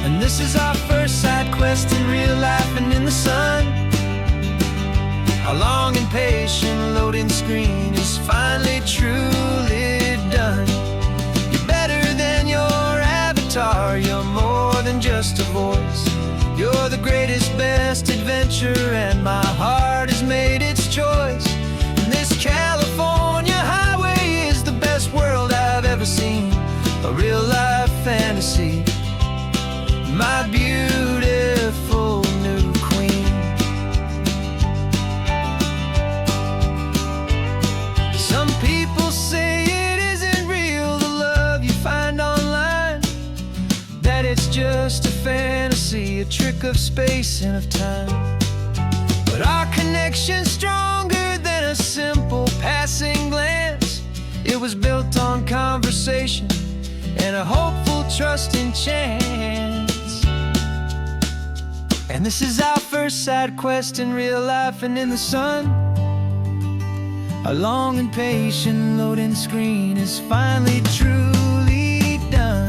And this is our first side quest in real life and in the sun. Our long and patient loading screen is finally truly done. You're better than your avatar, you're more than just a voice. You're the greatest, best adventure, and my heart has made its choice. And this California highway is the best world I've ever seen, a real life fantasy, my beautiful new queen. Some people say it isn't real, the love you find online, that it's just a fantasy, a trick of space and of time. But our connection's stronger than a simple passing glance. It was built on conversation and a hopeful, trusting chance. And this is our first side quest in real life and in the sun. Our long and patient loading screen is finally truly done.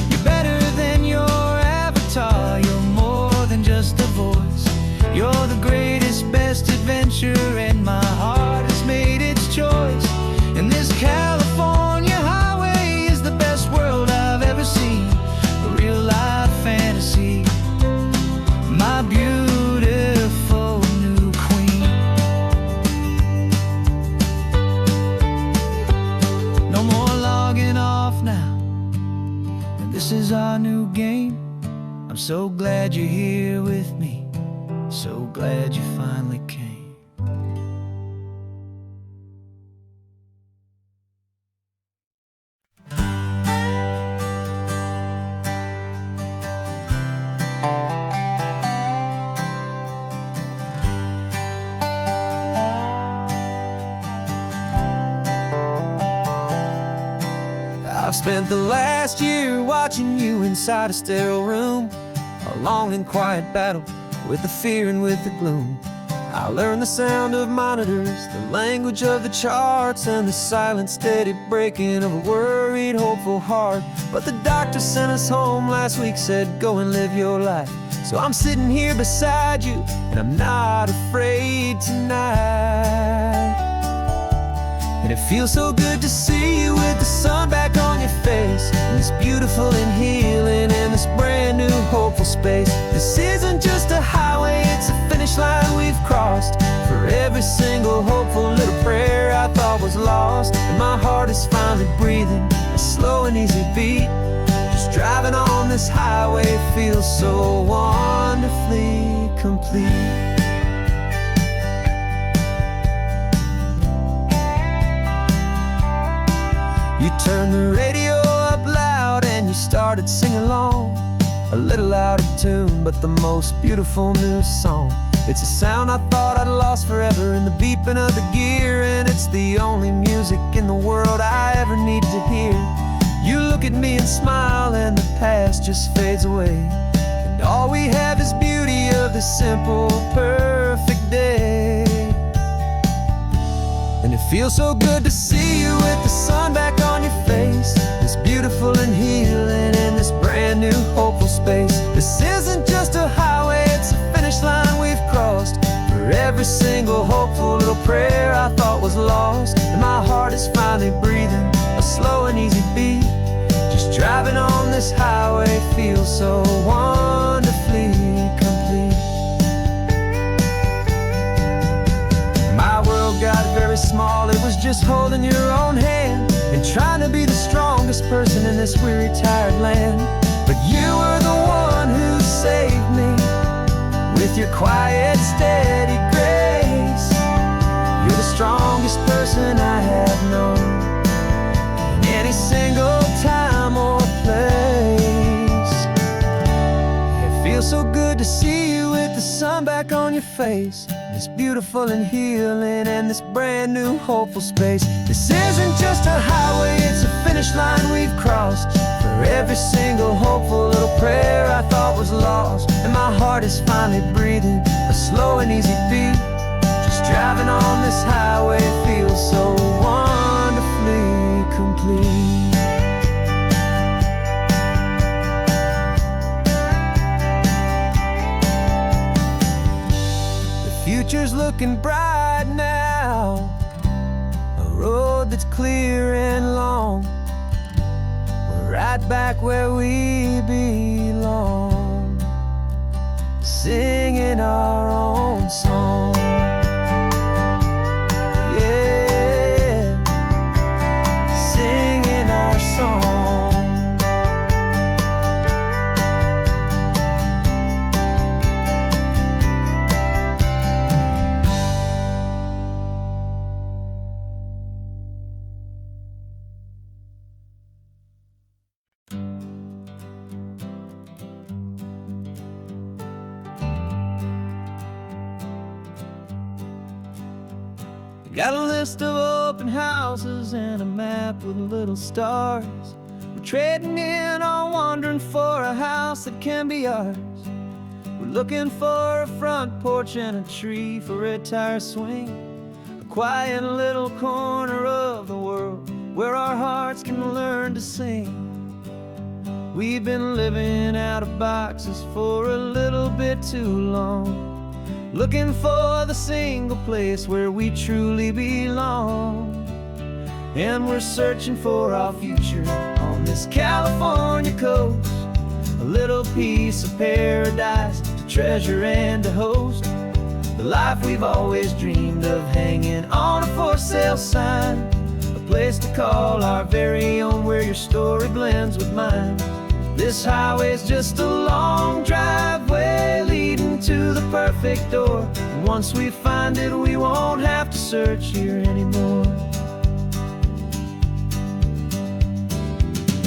You're better than your avatar, you're more than just a voice. You're the greatest, best adventure, and my heart has made its choice. And this California highway is the best world I've ever seen, a real life fantasy, my beautiful new queen. No more logging off now, and this is our new game. I'm so glad you're here with me, so glad you finally came. I've spent the last year watching you inside a sterile room, a long and quiet battle with the fear and with the gloom. I learned the sound of monitors, the language of the charts, and the silent, steady breaking of a worried, hopeful heart. But the doctor sent us home last week, said, go and live your life. So I'm sitting here beside you, and I'm not afraid tonight. And it feels so good to see you with the sun back on your face, and this beautiful and healing in this brand new hopeful space. This isn't just a highway, it's a finish line we've crossed. For every single hopeful little prayer I thought was lost, and my heart is finally breathing a slow and easy beat. Just driving on this highway feels so wonderfully complete. You turned the radio up loud and you started singing along, a little out of tune, but the most beautiful new song. It's a sound I thought I'd lost forever in the beeping of the gear, and it's the only music in the world I ever need to hear. You look at me and smile, and the past just fades away, and all we have is beauty of this simple, perfect day. And it feels so good to see you with the sun back on your face, this beautiful and healing in this brand new hopeful space. This isn't just a highway, it's a finish line we've crossed. For every single hopeful little prayer I thought was lost, and my heart is finally breathing a slow and easy beat. Just driving on this highway feels so wonderfully complete. My world got very small, it was just holding your own hand and trying to be the strongest person in this weary, tired land. But you were the one who saved me with your quiet, steady grace. You're the strongest person I have known in any single time or place. It feels so good to see you with the sun back on your face, this beautiful and healing and this brand new hopeful space. This isn't just a highway, it's a finish line we've crossed. For every single hopeful little prayer I thought was lost, and my heart is finally breathing a slow and easy beat. Just driving on this highway feels so wonderfully complete. Future's looking bright now, a road that's clear and long. We're right back where we belong, singing our own song. Yeah, singing our song. Got a list of open houses and a map with little stars. We're trading in on wandering for a house that can be ours. We're looking for a front porch and a tree for a tire swing, a quiet little corner of the world where our hearts can learn to sing. We've been living out of boxes for a little bit too long, looking for the single place where we truly belong. And we're searching for our future on this California coast, a little piece of paradise to treasure and to host, the life we've always dreamed of, hanging on a for sale sign, a place to call our very own, where your story blends with mine. This highway's just a long driveway leading to the perfect door, and once we find it, we won't have to search here anymore.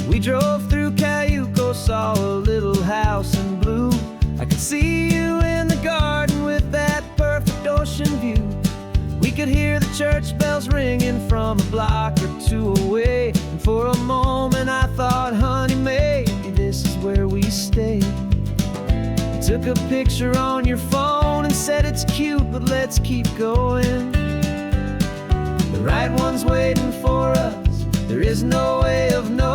We drove through Cayuco, saw a little house in blue. I could see you in the garden with that perfect ocean view. We could hear the church bells ringing from a block or two away. And for a moment I thought, honey, maybe this is where we stay. You took a picture on your phone and said it's cute, but let's keep going. The right one's waiting for us, there is no way of knowing.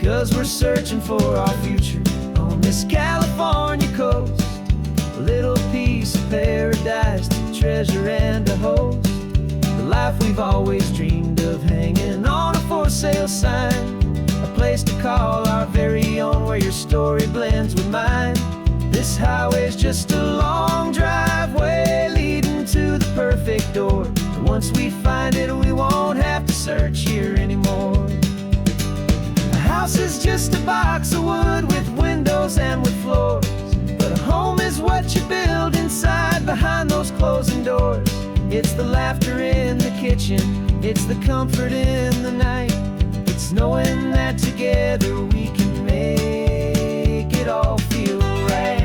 'Cause we're searching for our future on this California coast. A little piece of paradise to treasure and to host. The life we've always dreamed of, hanging on a for sale sign. A place to call our very own, where your story blends with mine. This highway's just a long driveway leading to the perfect door. And once we find it, we won't have to search here anymore. A house is just a box of wood with windows and with floors. But a home is what you build inside, behind those closing doors. It's the laughter in the kitchen, it's the comfort in the night. It's knowing that together we can make it all feel right.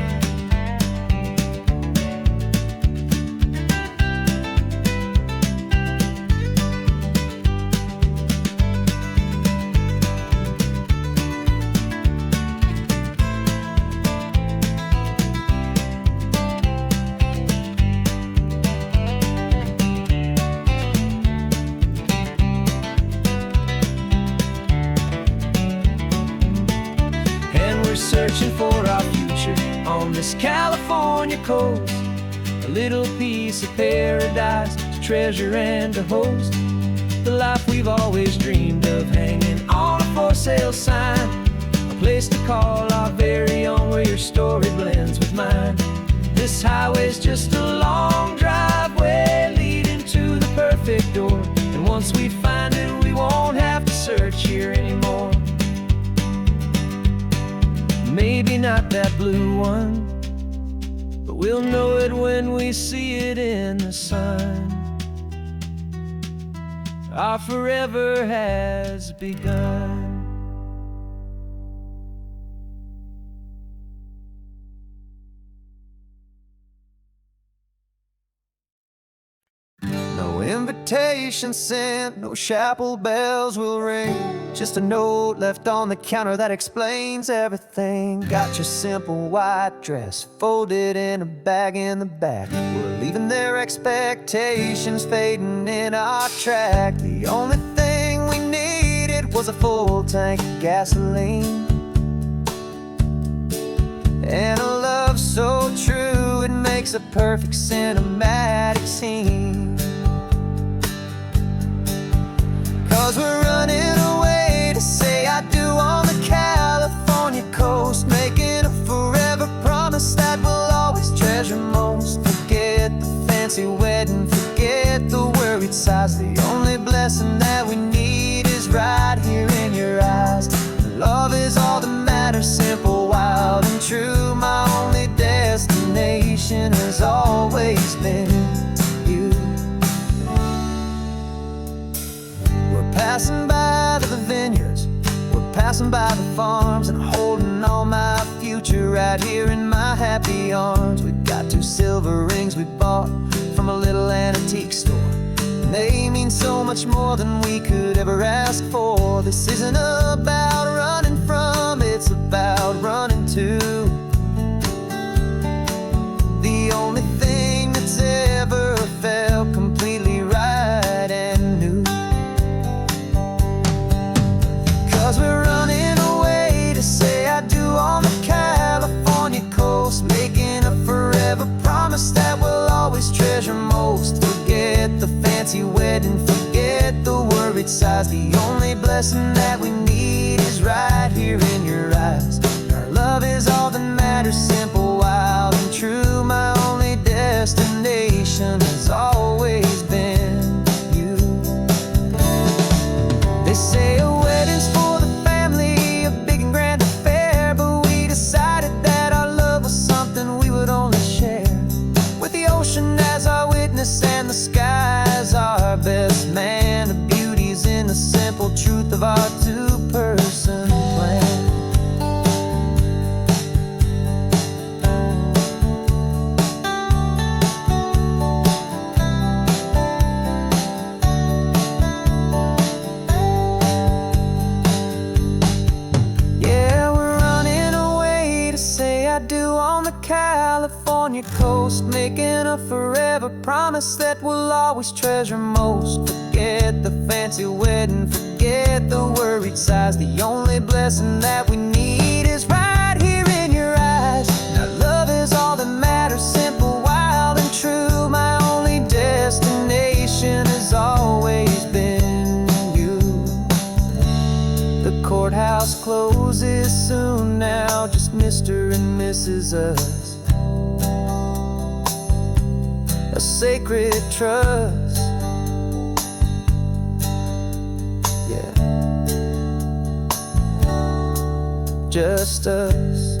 Searching for our future on this California coast. A little piece of paradise to treasure and to host. The life we've always dreamed of, hanging on a for sale sign. A place to call our very own, where your story blends with mine. This highway's just a long driveway leading to the perfect door. And once we find it, we won't have to search here anymore. Maybe not that blue one, but we'll know it when we see it in the sun. Our forever has begun. No invitation sent, no chapel bells will ring. Just a note left on the counter that explains everything. Got your simple white dress folded in a bag in the back. We're leaving their expectations fading in our track. The only thing we needed was a full tank of gasoline, and a love so true it makes a perfect cinematic scene. 'Cause we're running away to say I do on the California coast, making a forever promise that we'll always treasure most. Forget the fancy wedding, forget the worried sighs. The only blessing that we need is right here in your eyes. Love is all that matters, simple, wild, and true. My only destination has always been you. We're passing by the vineyards, we're passing by the farms, and holding all my future right here in my happy arms. We've got 2 silver rings we bought from a little antique store, and they mean so much more than we could ever ask for. This isn't about running from, it's about running to. The only thing that's ever felt completely right and new. 'Cause we're running away to say I do on the California coast, making a forever promise that we'll always treasure most. Forget the fancy wedding, forget the worried sighs. The only blessing that we need is right here in your eyes. Our love is all that matters, simple, wild, and true. My only destination has always been you. They say a wedding's for the family, a big and grand affair, but we decided that our love was something we would only share with the ocean as our witness and the sky as our best man. The beauty's in the simple truth of our 2-person plan. promise that we'll always treasure most. Forget the fancy wedding, forget the worried sighs. The only blessing that we need is right here in your eyes. Now love is all that matters, simple, wild and true. My only destination has always been you. The courthouse closes soon now, just Mr. and Mrs. Us. A sacred trust, yeah, just us.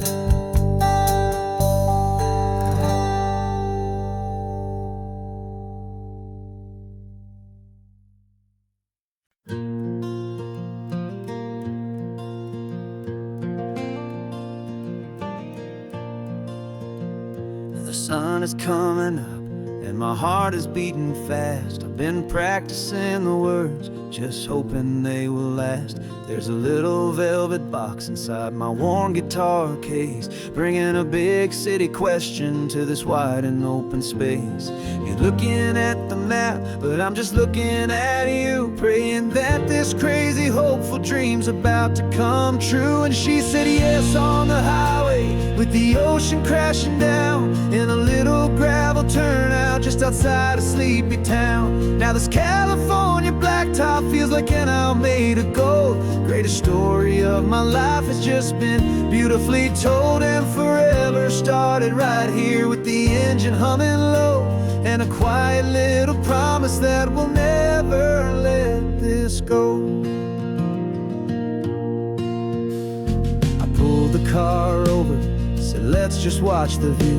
The sun is coming up and my heart is beating fast. I've been practicing the words, just hoping they will last. There's a little velvet box inside my worn guitar case, bringing a big city question to this wide and open space. You're looking at the map, but I'm just looking at you, praying that this crazy hopeful dream's about to come true. And she said yes on the highway, with the ocean crashing down, in a little gravel turnout just outside a sleepy town. Now this California blacktop feels like an Almeda gold. Greatest story of my life has just been beautifully told, and forever started right here with the engine humming low, and a quiet little promise that we'll never let this go. I pulled the car over, said let's just watch the view.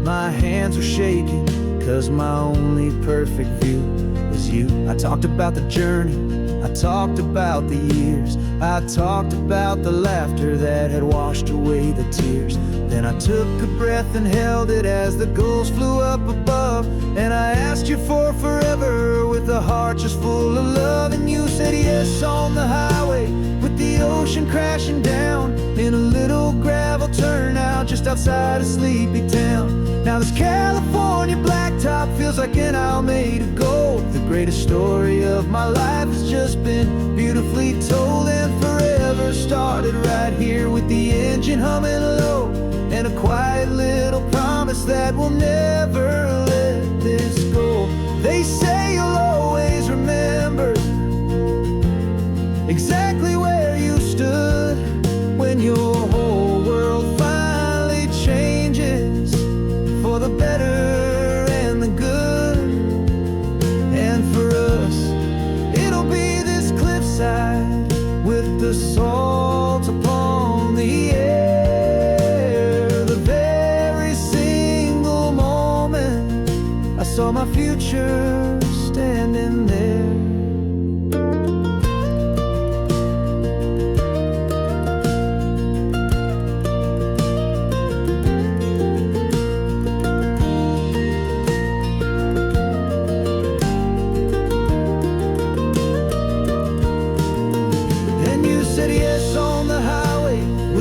My hands were shaking, cause my only perfect view was you. I talked about the journey, I talked about the years, I talked about the laughter that had washed away the tears. Then I took a breath and held it as the gulls flew up above, and I asked you for forever with a heart just full of love. And you said yes on the highway, with the ocean crashing down, in a little gravel turnout just outside a sleepy town. Now this California blacktop feels like an Almeda gold. The greatest story of my life has just been beautifully told, and forever started right here with the engine humming low, and a quiet little promise that we'll never let this go. They say you'll always remember exactly where you stood when your whole world finally changes for the better and the good. And for us, it'll be this cliffside with the salt upon the air. The very single moment I saw my future standing there.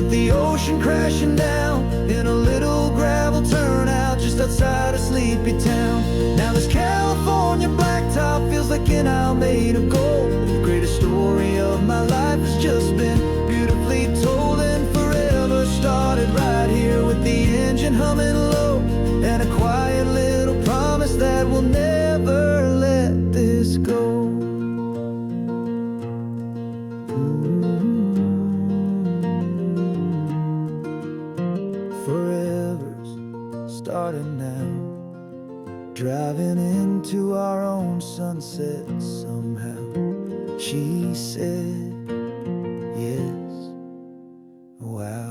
The ocean crashing down, in a little gravel turnout just outside a sleepy town. Now this California blacktop feels like an Almeda gold. The greatest story of my life has just been beautifully told, and forever started right here with the engine humming low, and a quiet little promise that we'll never let this go. Starting now, driving into our own sunset somehow. She said yes, wow.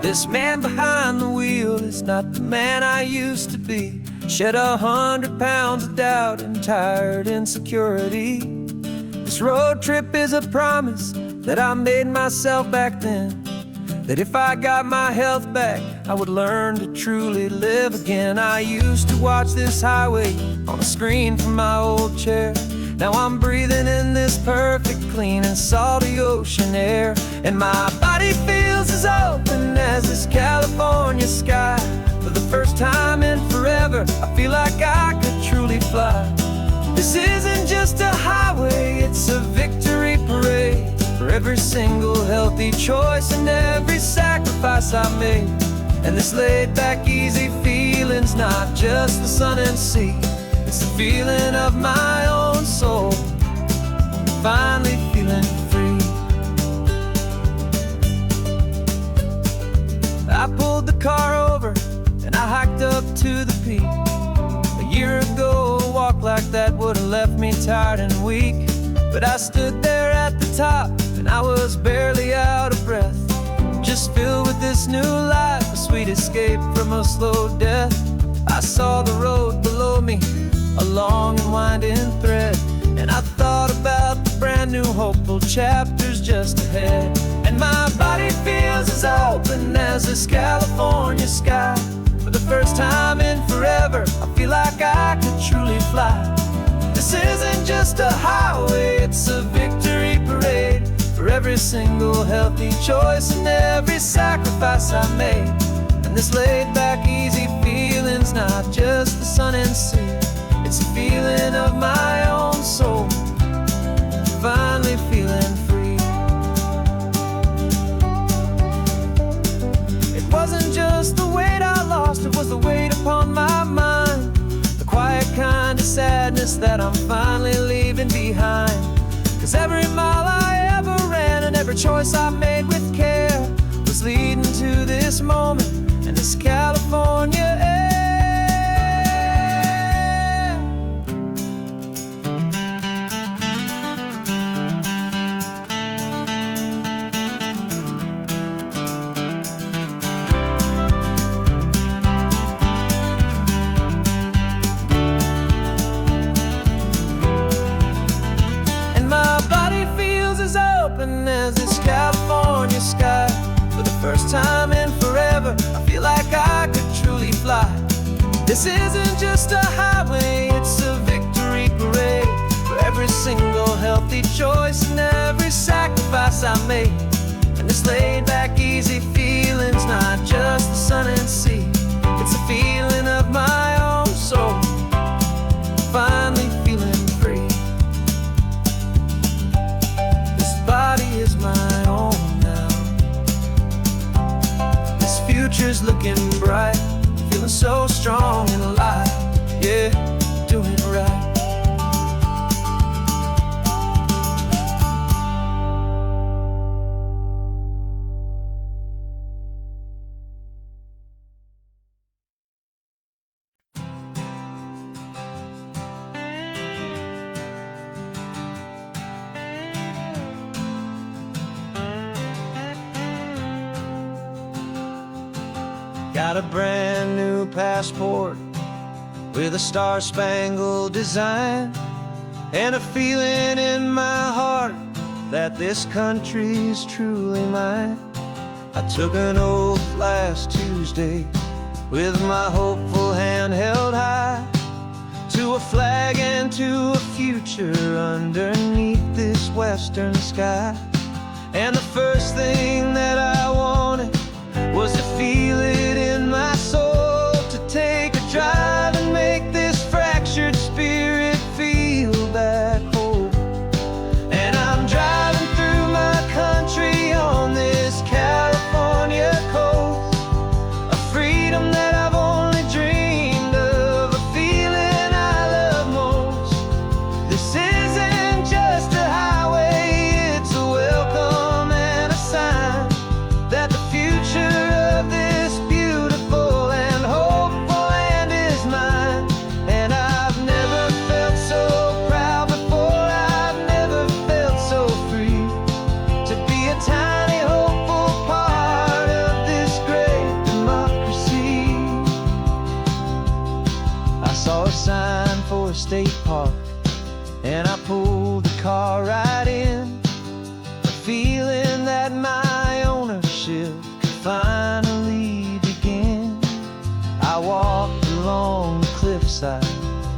This man behind the wheel is not the man I used to be. Shed 100 pounds of doubt and tired insecurity. This road trip is a promise that I made myself back then. That if I got my health back, I would learn to truly live again. I used to watch this highway on a screen from my old chair. Now I'm breathing in this perfect, clean and salty ocean air. And my body feels as open as this California sky. For the first time in forever, I feel like I could truly fly. This isn't just a highway, it's a victory parade. For every single healthy choice and every sacrifice I made. And this laid back easy feeling's not just the sun and sea. It's the feeling of my own soul, finally feeling free. I pulled the car over and I hiked up to the peak. A year ago, a walk like that would have left me tired and weak. But I stood there at the top and I was barely out of breath, just filled with this new life, a sweet escape from a slow death. I saw the road below me, a long and winding thread, and I thought about the brand new hopeful chapters just ahead. And my body feels as open as this California sky. For the first time in forever, I feel like I could truly fly. This isn't just a highway, it's a victory parade. For every single healthy choice and every sacrifice I made. And this laid back easy feeling's not just the sun and sea. It's a feeling of my own soul, finally feeling free. It wasn't just the weight I lost, it was the weight upon my mind. The quiet kind of sadness that I'm finally leaving behind. 'Cause every mile I ever ran and every choice I made with care was leading to this moment and this California air. As this California sky. For the first time in forever, I feel like I could truly fly. This isn't just a highway, it's a victory parade. For every single healthy choice and every sacrifice I made. And this laid back easy feeling's not just the sun and sea. It's a feeling of my own soul, finally feeling free. Body is my own now. This future's looking bright, feeling so strong and alive. Yeah, doing it right. Got a brand new passport with a star-spangled design, and a feeling in my heart that this country's truly mine. I took an oath last Tuesday with my hopeful hand held high, to a flag and to a future underneath this western sky. And the first thing that I wanted was to feel it in my soul, to take a drive and make this fractured spirit feel back home. And I'm driving through my country on this California coast, a freedom that I've only dreamed of, a feeling I love most. This isn't just a highway, it's a welcome and a sign. finally began. I walked along the cliffside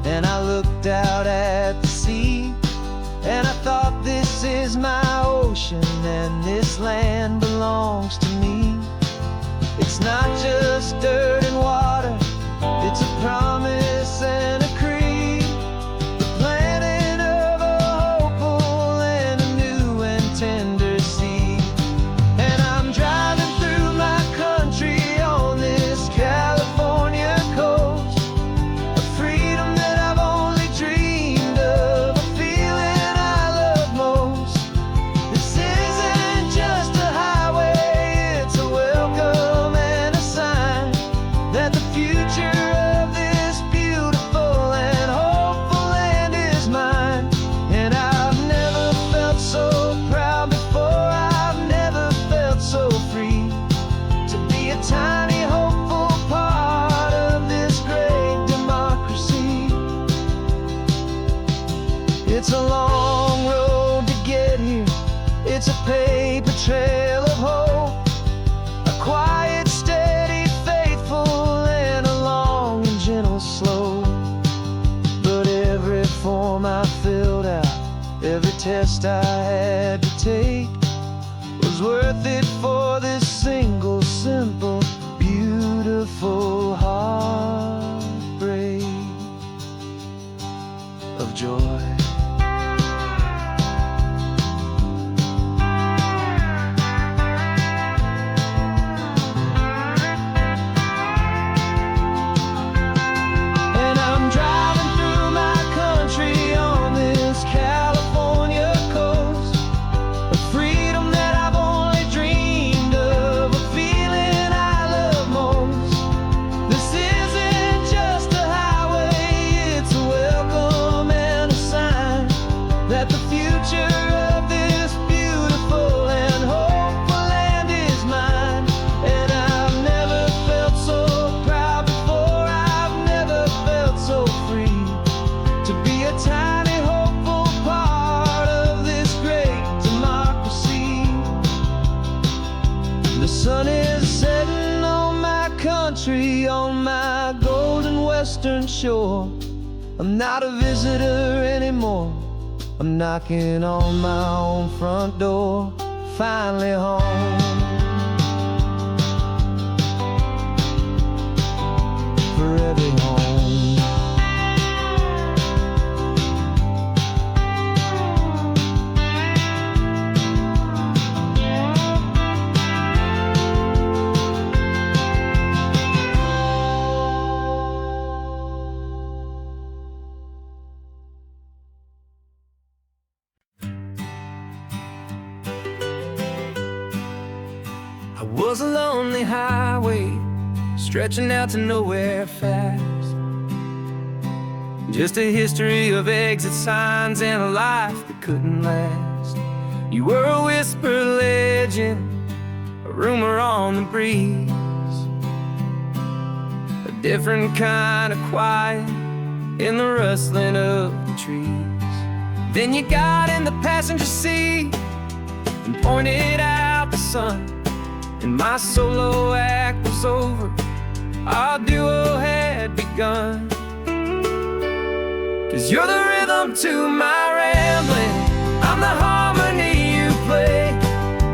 and I looked out at the sea, and I thought, this is my ocean and this land belongs to me. It's not just dirt and water, it's a promise and a creed, the planting of a hopeful and a new and tender seed. And I'm driving through my country on this California coast, a freedom that I've only dreamed of, a feeling I love most. This isn't just a highway, it's a welcome and a sign that the future of this beautiful and hopeful land is mine. And I've never felt so proud before, I've never felt so free to be a tiny hopeful part of this great democracy. It's a long road to get here, it's a paper trail of hope, a quiet, steady, faithful, and a long and gentle slope. But every form I filled out, every test I had to take, was worth it for this single, simple, beautiful heartbreak of joy. And I'm driving through my country on this California coast, a freedom that I've only dreamed of, a feeling I love most. This isn't just a highway, it's a welcome and a sign that the future of this beautiful and hopeful land is mine. And I've never felt so proud before, I've never felt so free to be a tiny hopeful part of this great democracy. The sun is setting on my country, on my golden western shore. I'm not a visitor anymore, I'm knocking on my own front door, finally home. For every home. I was a lonely highway, stretching out to nowhere fast. Just a history of exit signs and a life that couldn't last. You were a whisper legend, a rumor on the breeze, a different kind of quiet in the rustling of the trees. Then you got in the passenger seat and pointed out the sun, and my solo act was over, our duo had begun. 'Cause you're the rhythm to my rambling, I'm the harmony you play.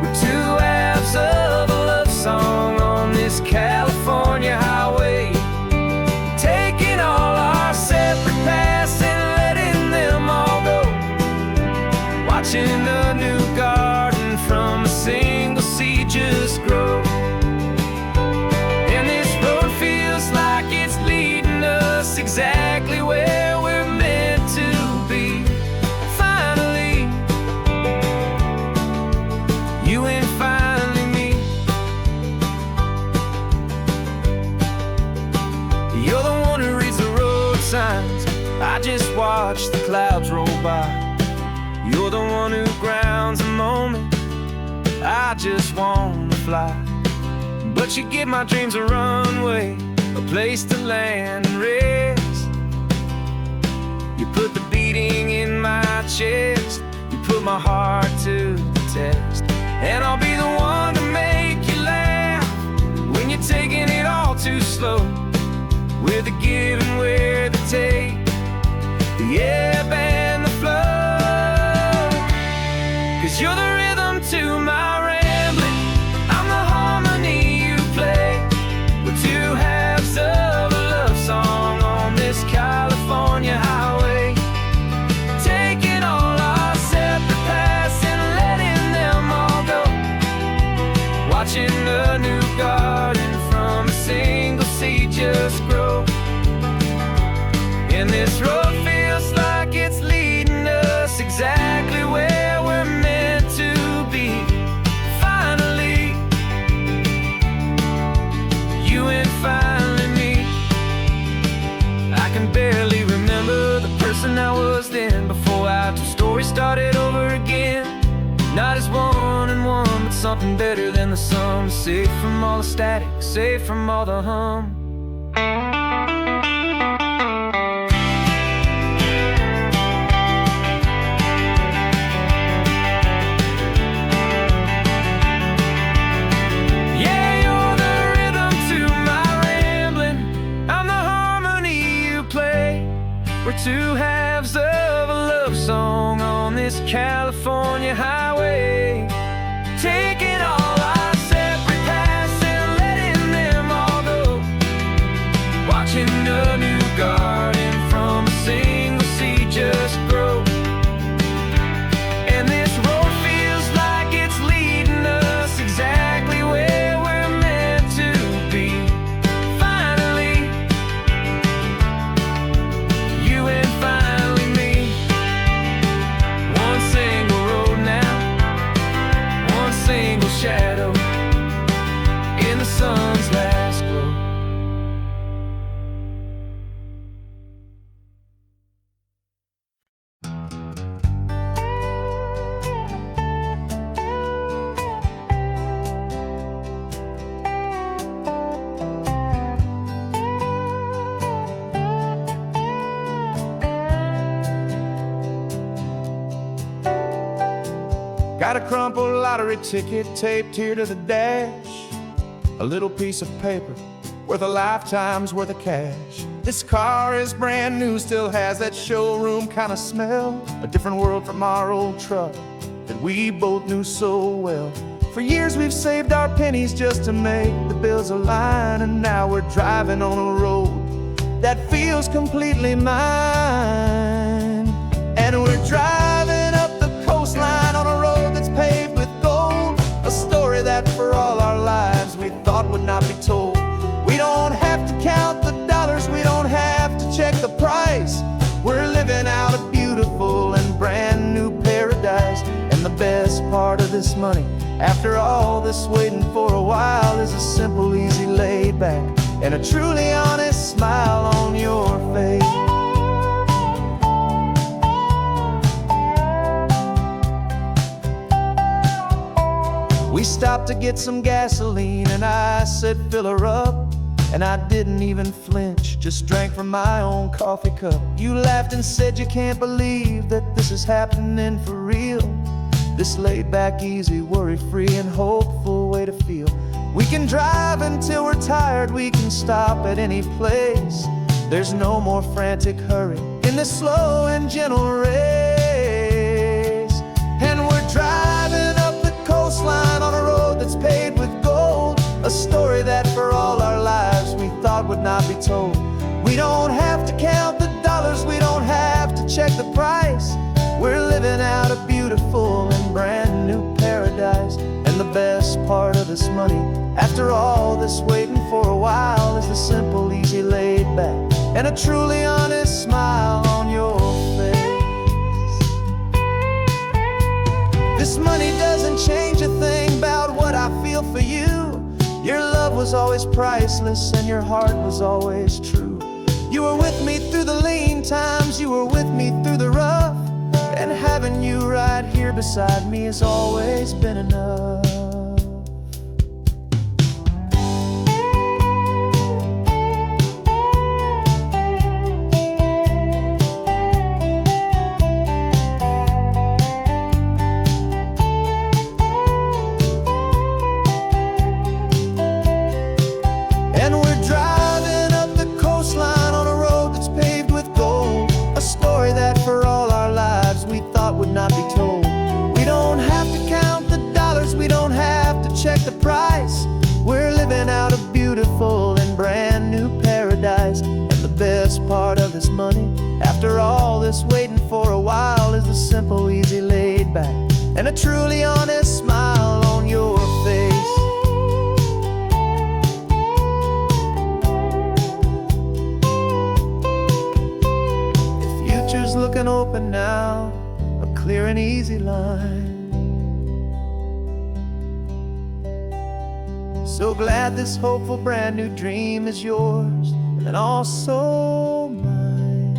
We're two halves of a love song on this California highway, taking all our separate paths and letting them all go, watching a new garden from a single seed just grow. And this road feels like it's leading us exactly where we're meant to be. Finally, you and finally me. You're the one who reads the road signs, I just watch the clouds roll by. You're the one who grounds a moment, I just wanna fly. But you give my dreams a runway, a place to land and rest. You put the beating in my chest, you put my heart to the test. And I'll be the one to make you laugh a new garden from a single seed just grow. And this road feels like it's leading us exactly where we're meant to be. Finally, you and finally me. I can barely remember the person I was then, before our two stories started over again. Not as one and one, but something better than the sum. Safe from all the static, safe from all the hum. We're two halves of a love song on this California highway, taking all our separate paths and letting them all go. Watching a new garden from a single seed just grow. And this road feels like it's leading us exactly where we're meant to be. Finally, you and finally me. One single road now, one single shadow in the sun's last glow. Got a crumpled lottery ticket taped here to the dash, a little piece of paper worth a lifetime's worth of cash. This car is brand new, still has that showroom kind of smell, a different world from our old truck that we both knew so well. For years we've saved our pennies just to make the bills align, and now we're driving on a road that feels completely mine. And we're driving up the coastline on a road that's paved with gold, a story that for all our lives we thought would not be told. We don't have to count the dollars, we don't have to check the price. We're living out a beautiful and brand new paradise. And the best part of this money, after all this waiting for a while, is a simple, easy laid back and a truly honest smile on your face. We stopped to get some gasoline and I said fill her up, and I didn't even flinch, just drank from my own coffee cup. You laughed and said you can't believe that this is happening for real. This laid back, easy, worry-free and hopeful way to feel. We can drive until we're tired, we can stop at any place. There's no more frantic hurry in this slow and gentle race. And we're driving up the coastline on a road that's paved with gold, a story that for all our lives we thought would not be told. We don't have to count the dollars, we don't have to check the price. We're living out a beautiful and brand new paradise. And the best part of this money, after all this waiting for a while, is the simple, easy, laid back and a truly honest smile on your face. This money doesn't change a thing about what I feel for you. Your love was always priceless and your heart was always true. You were with me through the lean times, you were with me through the rough, and having you right here beside me has always been enough. And we're driving up the coastline on a road that's paved with gold, a story that for all our lives we thought would not be told. We don't have to count the dollars, we don't have to check the price. We're living out a beautiful and brand new paradise. And the best part of this money, after all this waiting for a while, is the simple, easy, laid back and a truly honest smile on your face. but now a clear and easy line. So glad this hopeful brand new dream is yours and also mine.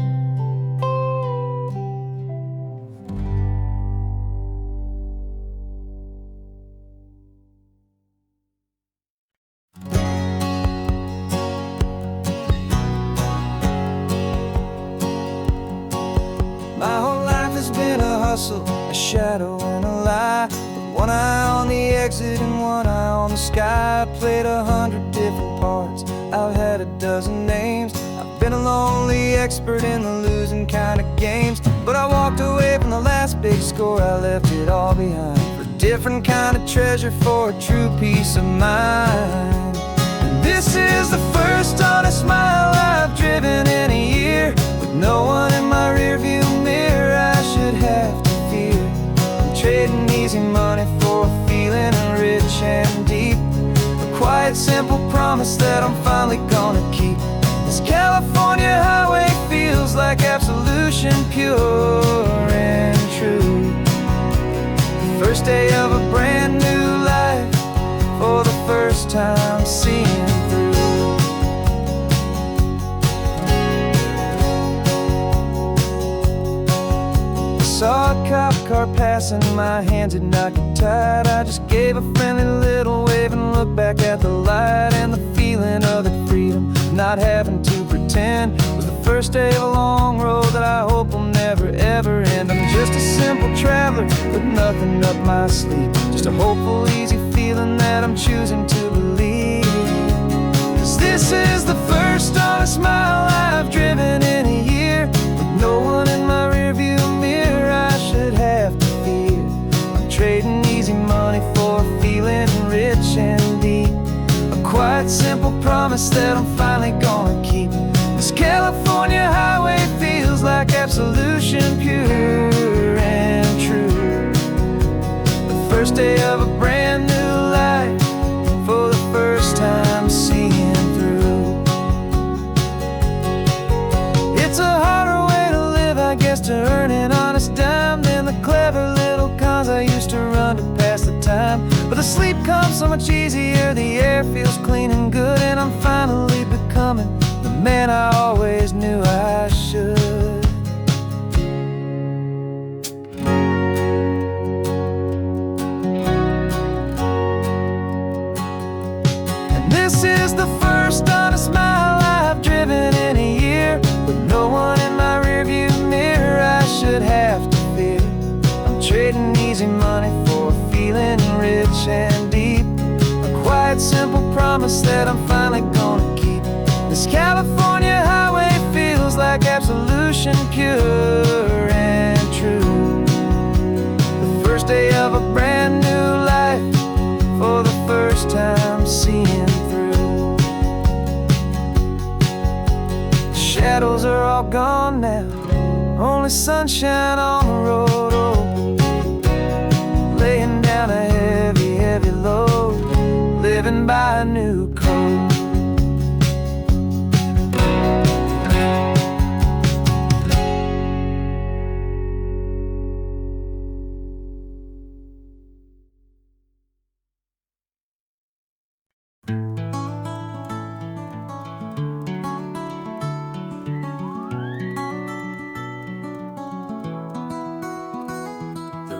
My whole life has been a hustle, a shadow and a lie. With one eye on the exit and one eye on the sky. I played 100 different parts, I've had a dozen names. I've been a lonely expert in the losing kind of games. But I walked away from the last big score, I left it all behind for a different kind of treasure, for a true peace of mind. And this is the first honest smile I've driven in a year, with no one in my rearview mirror I should have to fear. I'm trading easy money for a feeling rich and deep, a quiet, simple promise that I'm finally gonna keep. This California highway feels like absolution, pure and true. The first day of a brand new life, for the first time seeing through. Saw a cop car passing, my hands had not got tied. I just gave a friendly little wave and looked back at the light. And the feeling of the freedom, not having to pretend, was the first day of a long road that I hope will never ever end. I'm just a simple traveler with nothing up my sleeve, just a hopeful, easy feeling that I'm choosing to believe. 'Cause this is the first honest mile I've driven in a year, with no one in my rearview mirror I should have to fear. I'm trading easy money for a feeling rich and deep, a quiet, simple promise that I'm finally gonna keep. This California highway feels like absolution, pure and true. The first day of a brand new life, for the first time seeing through. It's a harder way to live, I guess, to earn an honest dime than the clever little cons I used to run to pass the time. But the sleep comes so much easier, the air feels clean and good, and I'm finally becoming the man I always knew I should. And this is the first honest mile I've driven in a year, with no one in my rearview mirror I should have to fear. I'm trading easy money for a feeling rich and deep, a quiet, simple promise that I'm finally gonna keep. This California highway feels like absolution, pure and true. The first day of a brand new life, for the first time seeing through. The shadows are all gone now, only sunshine on the road. Oh, laying down a heavy, heavy load, living by a new code.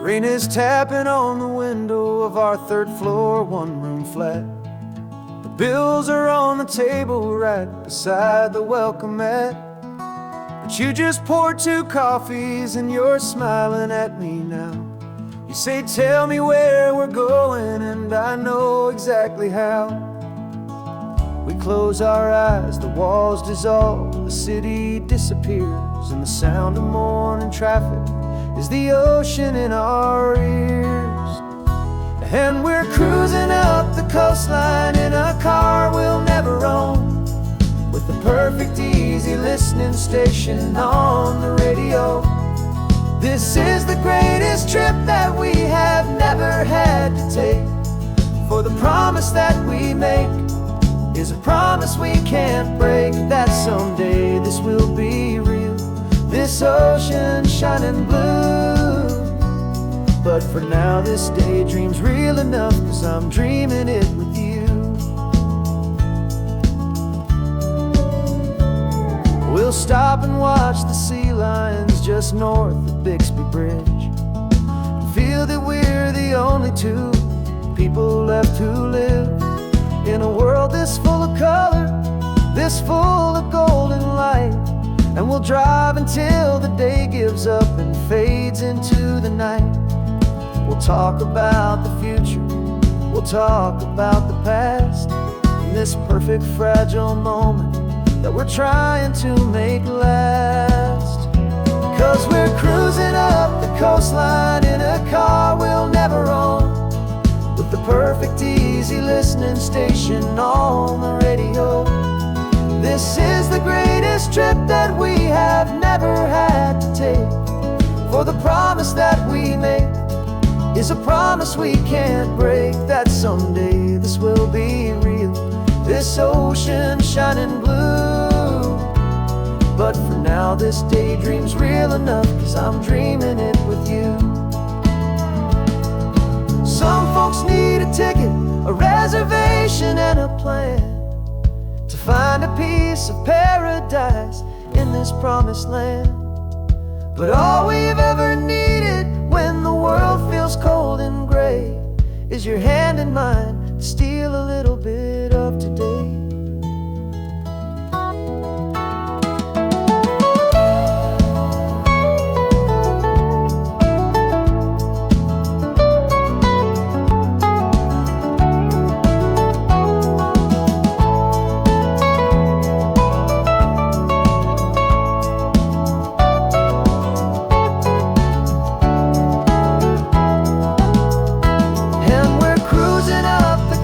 Rain is tapping on the window of our third floor, one-room flat. The bills are on the table right beside the welcome mat. But you just poured 2 coffees and you're smiling at me now. You say, tell me where we're going, and I know exactly how. We close our eyes, the walls dissolve, the city disappears, and the sound of morning traffic is the ocean in our ears. And we're cruising up the coastline in a car we'll never own, with the perfect easy listening station on the radio. This is the greatest trip that we have never had to take, for the promise that we make is a promise we can't break, that someday this will be real. this ocean shining blue. But for now this daydream's real enough, 'cause I'm dreaming it with you. We'll stop and watch the sea lions just north of Bixby Bridge, and feel that we're the only two people left who live in a world this full of color, this full of golden light. And we'll drive until the day gives up and fades into the night. We'll talk about the future, we'll talk about the past, in this perfect fragile moment that we're trying to make last. 'Cause we're cruising up the coastline in a car we'll never own, with the perfect easy listening station on the radio. This is the greatest trip that we have never had to take, for the promise that we make is a promise we can't break, that someday this will be real, this ocean shining blue. But for now this daydream's real enough, 'cause I'm dreaming it with you. Some folks need a ticket, a reservation and a plan to find a piece of paradise in this promised land. But all we've ever needed when the world feels cold and gray is your hand in mine to steal a little bit of today.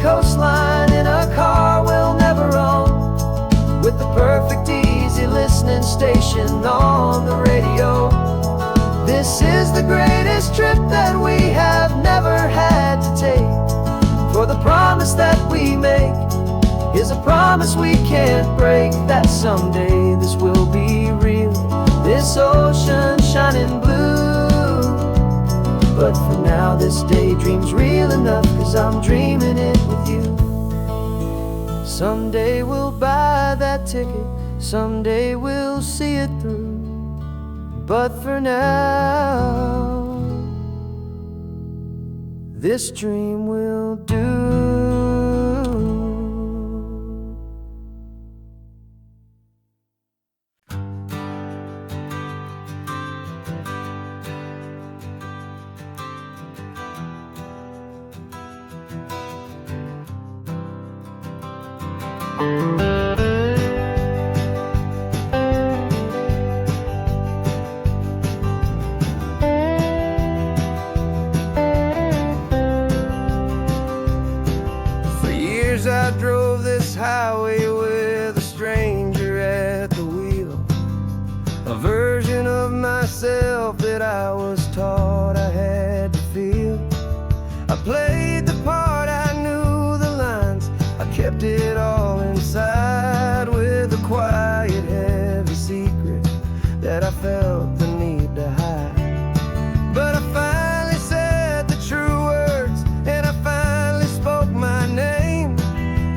Coastline in a car we'll never own, with the perfect easy listening station on the radio. This is the greatest trip that we have never had to take, for the promise that we make is a promise we can't break, that someday this will be real, this ocean shining blue. But for now this daydream's real enough, 'cause I'm dreaming it with you. Someday we'll buy that ticket, someday we'll see it through. But for now this dream will do. For years I drove this highway with a stranger at the wheel, a version of myself that I was taught I had to feel. I played the part, I knew the lines, I kept it all inside, with a quiet, heavy secret that I felt the need to hide. But I finally said the true words, and I finally spoke my name,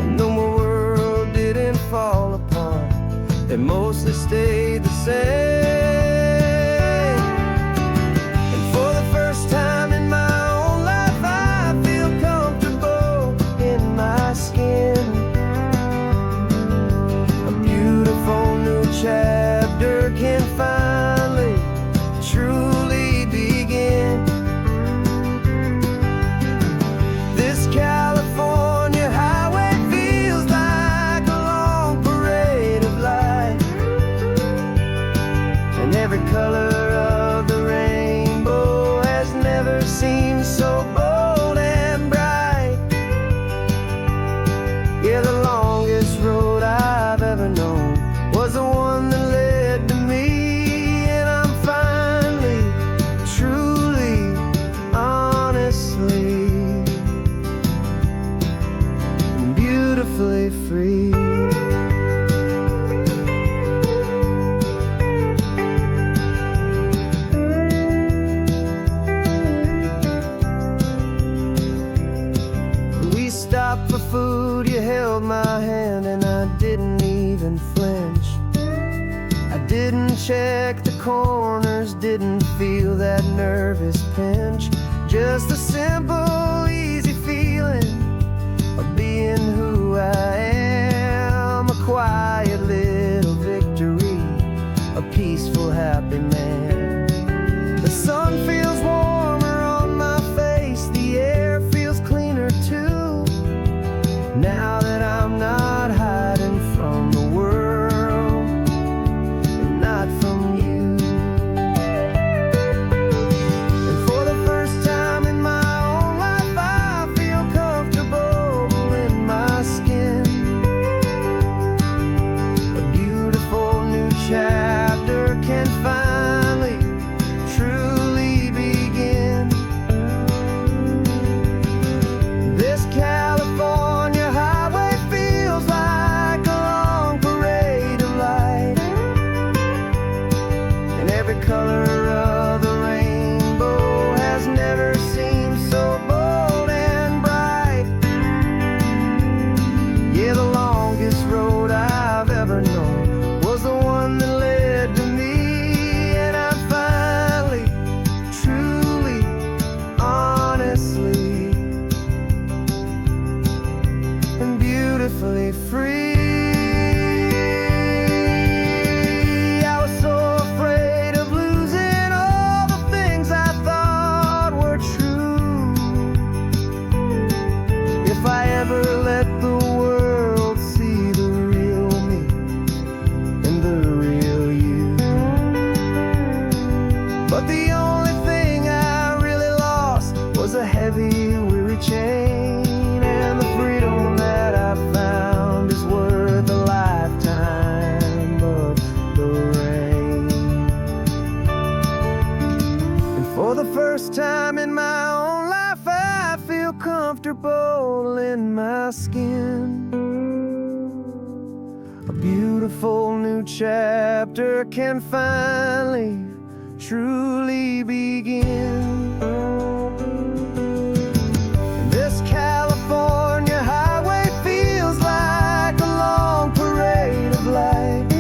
and though my world didn't fall apart, it mostly stayed the same. And for the first time in my own life I feel comfortable in my skin. A beautiful new chapter can finally truly begin. This California highway feels like a long parade of light, and every color of the rainbow has never seemed so bold and bright. Yeah, the longest road I've ever known was the one that led to me, and I'm finally, truly, honestly, beautifully free. check the corners, didn't feel that nervous pinch. Just a simple, easy feeling of being who I am. A quiet little victory, a peaceful, happy man. The sun feels warmer on my face, the air feels cleaner too. Now that I'm not hiding from the world, and not from you. And for the first time in my own life, I feel comfortable in my skin. A beautiful new chapter can finally, truly begin. This California highway feels like a long parade of light, and every color of the rainbow has never seemed so bold and bright. Yeah, the longest road I've ever known was the one that led to me, and I'm finally, truly, honestly, and beautifully free. I was so afraid of losing all the things I thought were true. If I ever let the world see the real me and the real you. But the only thing I really lost was a heavy, weary chain, and the freedom that I found is worth a lifetime of the rain. And for the first time in my own life, I feel comfortable in my skin. A beautiful new chapter can finally, truly begin. This California highway feels like a long parade of light,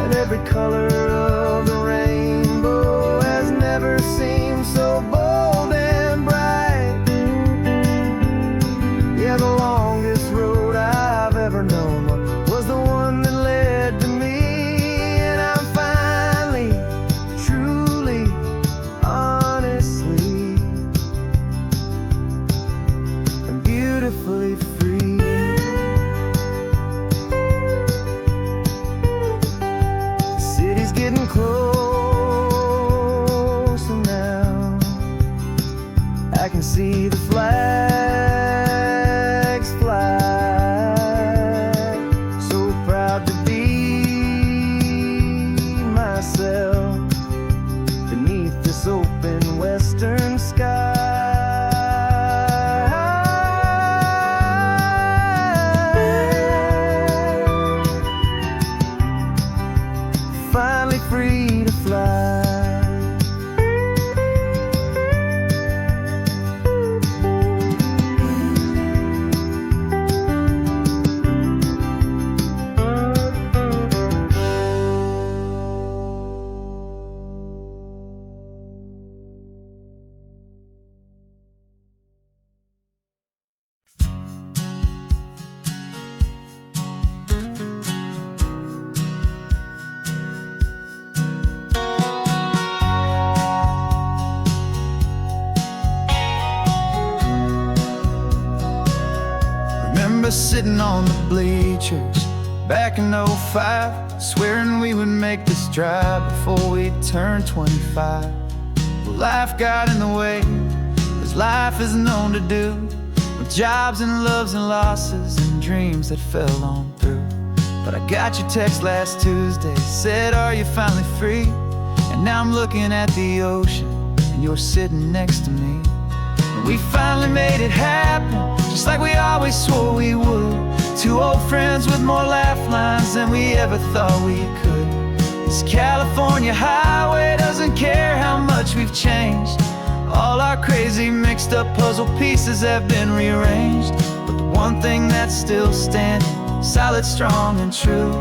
and every color of the rainbow has never seemed so bold and bright. Yeah, the longest road I've ever known was the one that led to me, and I'm finally, truly, honestly, and beautifully free. The city's getting closer now. I can see the flags fly. So proud to be myself beneath this open western sky. Finally free to fly. Remember sitting on the bleachers back in '05, swearing we would make this drive before we turned 25. Well, life got in the way, as life is known to do, with jobs and loves and losses and dreams that fell on through. But I got your text last Tuesday, said, are you finally free? And now I'm looking at the ocean, and you're sitting next to me. And we finally made it happen, just like we always swore we would. Two old friends with more laugh lines than we ever thought we could. This California highway doesn't care how much we've changed. All our crazy mixed up puzzle pieces have been rearranged. But the one thing that's still standing, solid, strong, and true,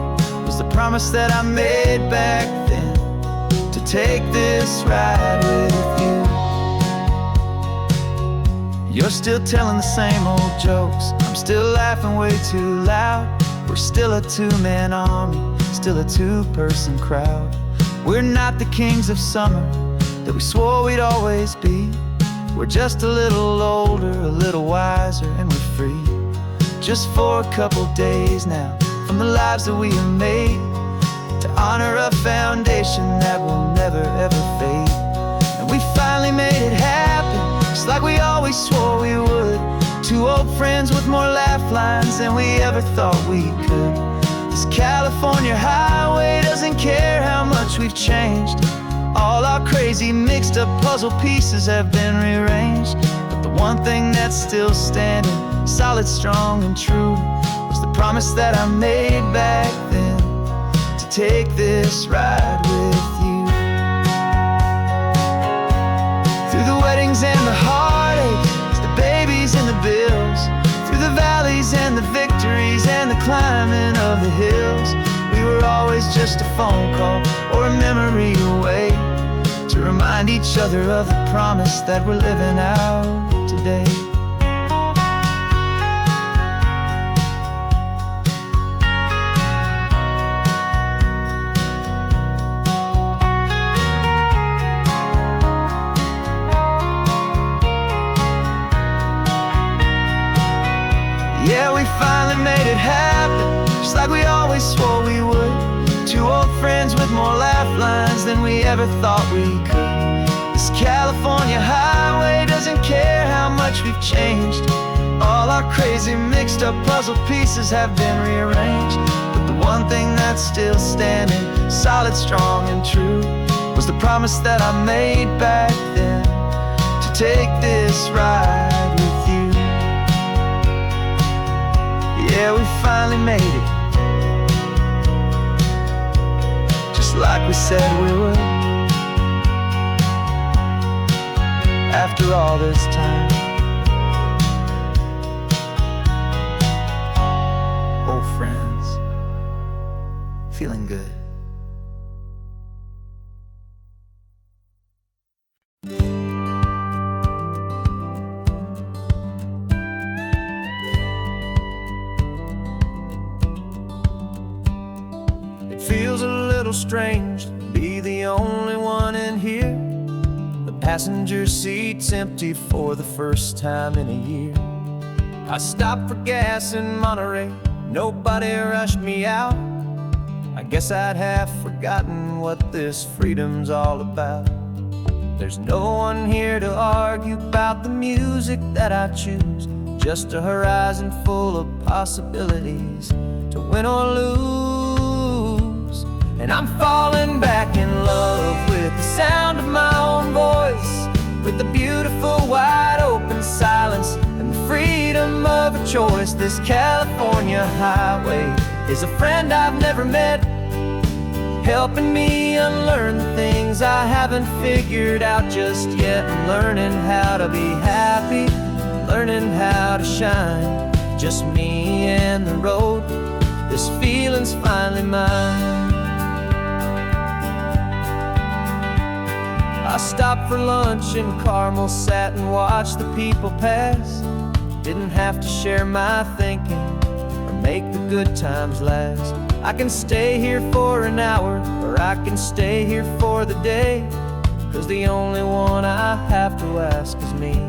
was the promise that I made back then, to take this ride with you. You're still telling the same old jokes, I'm still laughing way too loud. We're still a two-man army, still a two-person crowd. We're not the kings of summer that we swore we'd always be. We're just a little older, a little wiser, and we're free. Just for a couple days now, from the lives that we have made, to honor a foundation that will never ever fade. And we finally made it happen, just like we always swore we would. Two old friends with more laugh lines than we ever thought we could. This California highway doesn't care how much we've changed. All our crazy mixed up puzzle pieces have been rearranged, but the one thing that's still standing, solid, strong, and true, was the promise that I made back then, to take this ride with you. Through the weddings and the heartaches, the babies and the bills, through the valleys and the victories and the climbing of the hills, we were always just a phone call or a memory away, to remind each other of the promise that we're living out today. Yeah, we finally made it happen, just like we always swore we would. Two old friends with more laugh lines than we ever thought we could. This California highway doesn't care how much we've changed. All our crazy mixed up puzzle pieces have been rearranged, but the one thing that's still standing, solid, strong, and true, was the promise that I made back then, to take this ride with you. Yeah, we finally made it, just like we said we would. After all this time, old friends, feeling good. Feels a little strange to be the only one in here. The passenger seat's empty for the first time in a year. I stopped for gas in Monterey, nobody rushed me out. I guess I'd have forgotten what this freedom's all about. There's no one here to argue about the music that I choose, just a horizon full of possibilities to win or lose. And I'm falling back in love with the sound of my own voice, with the beautiful wide open silence and the freedom of a choice. This California highway is a friend I've never met, helping me unlearn the things I haven't figured out just yet, and learning how to be happy, learning how to shine, just me and the road. This feeling's finally mine. I stopped for lunch in Carmel, sat and watched the people pass. Didn't have to share my thinking or make the good times last. I can stay here for an hour, or I can stay here for the day, 'cause the only one I have to ask is me.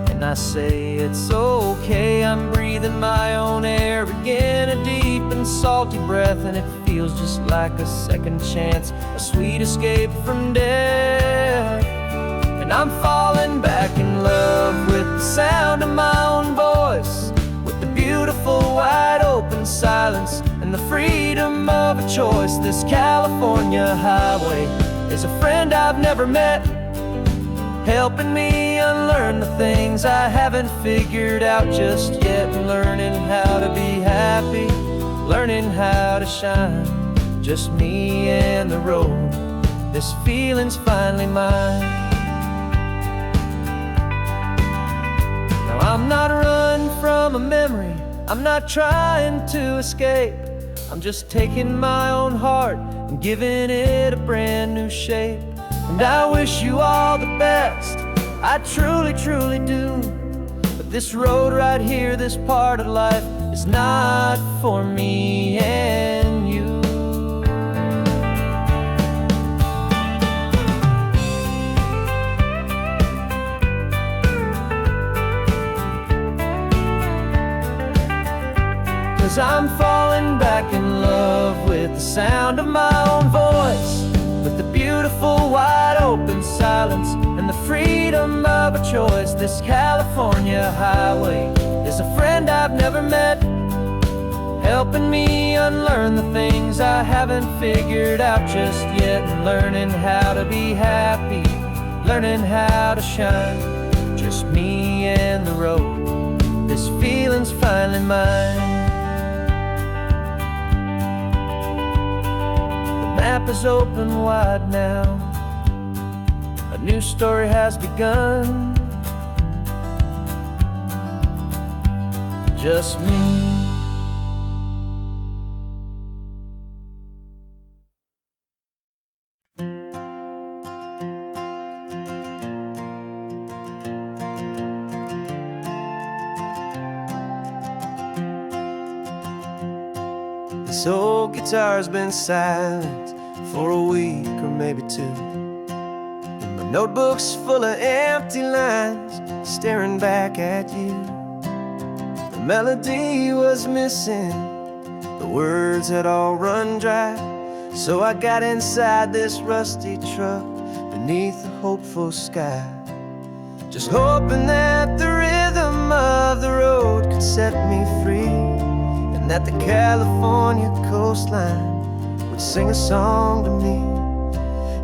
And I say it's okay, I'm breathing my own air again, a deep and salty breath, and it feels just like a second chance, a sweet escape from death. And I'm falling back in love with the sound of my own voice, with the beautiful wide open silence and the freedom of a choice. This California highway is a friend I've never met, helping me unlearn the things I haven't figured out just yet, and learning how to be happy, learning how to shine, just me and the road. This feeling's finally mine. Now I'm not running from a memory, I'm not trying to escape, I'm just taking my own heart and giving it a brand new shape. And I wish you all the best, I truly, truly do. But this road right here, this part of life, is not for me and you. Cause I'm falling back in love with the sound of my own voice, with the beautiful wide open silence and the freedom of a choice. This California highway is a friend I've never met, helping me unlearn the things I haven't figured out just yet, and learning how to be happy, learning how to shine. Just me and the road, this feeling's finally mine. Map is open wide now, a new story has begun. Just me. This old guitar's been silent for a week or maybe two, and my notebook's full of empty lines staring back at you. The melody was missing, the words had all run dry, so I got inside this rusty truck beneath a hopeful sky, just hoping that the rhythm of the road could set me free, and that the California coastline would sing a song to me.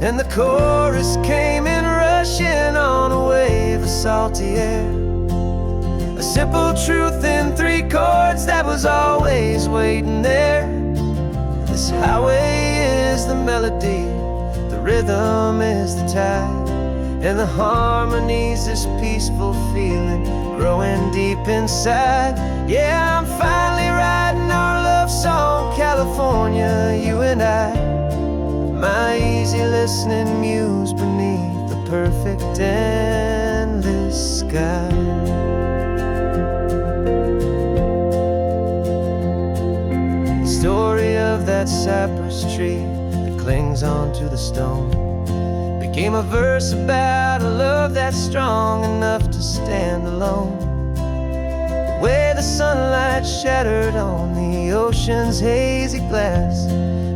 And the chorus came in rushing on a wave of salty air, a simple truth in 3 chords that was always waiting there. This highway is the melody, the rhythm is the tide, and the harmony's this peaceful feeling growing deep inside. Yeah, I'm finally writing our love song, California, you and I, my easy listening muse beneath the perfect endless sky. The story of that cypress tree that clings onto the stone became a verse about a love that's strong enough to stand alone. The way the sunlight shattered on the ocean's hazy glass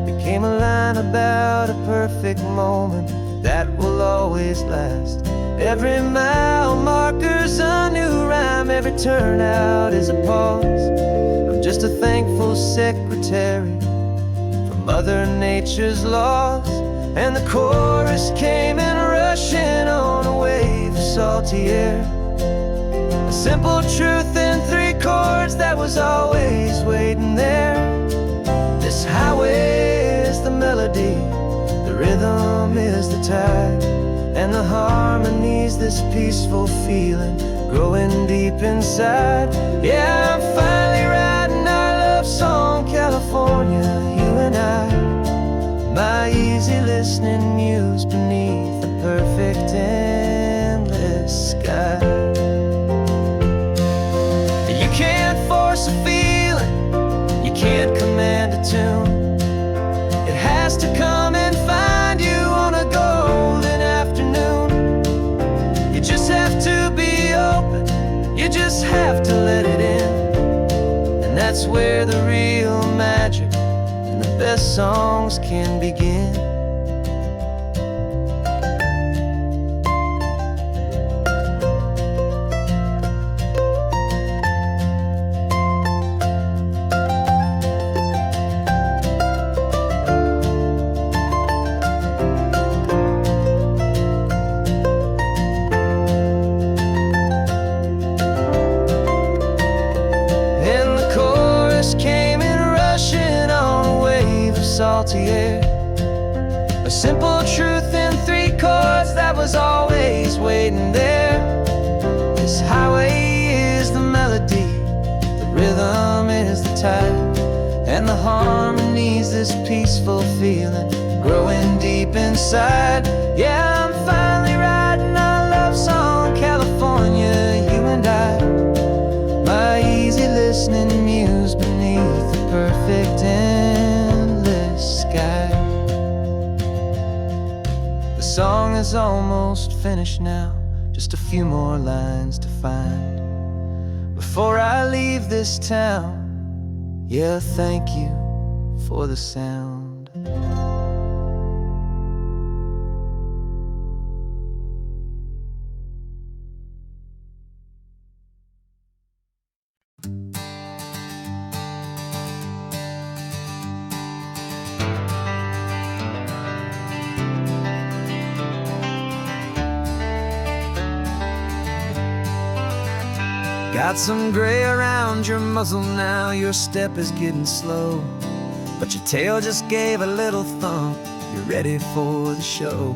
became a line about a perfect moment that will always last. Every mile marker's a new rhyme, every turnout is a pause. I'm just a thankful secretary for Mother Nature's laws. And the chorus came in rushing on a wave of salty air, a simple truth in 3 chords that was always waiting there. This highway is the melody, the rhythm is the tide, and the harmony's this peaceful feeling growing deep inside. Yeah, I'm finally writing our love song, California, you and I, my easy listening muse beneath the perfect endless sky. You can't force a feeling, you can't command a tune. It has to come and find you on a golden afternoon. You just have to be open, you just have to let it in, and that's where the real magic and the best songs can begin. Salty air, a simple truth in 3 chords that was always waiting there. This highway is the melody, the rhythm is the tide, and the harmonies, this peaceful feeling growing deep inside. Yeah, I'm finally writing our love song, California, you and I. My easy listening muse beneath the perfect endless sky. The song is almost finished now, just a few more lines to find before I leave this town. Yeah, thank you for the sound. Got some gray around your muzzle now, your step is getting slow, but your tail just gave a little thump, you're ready for the show.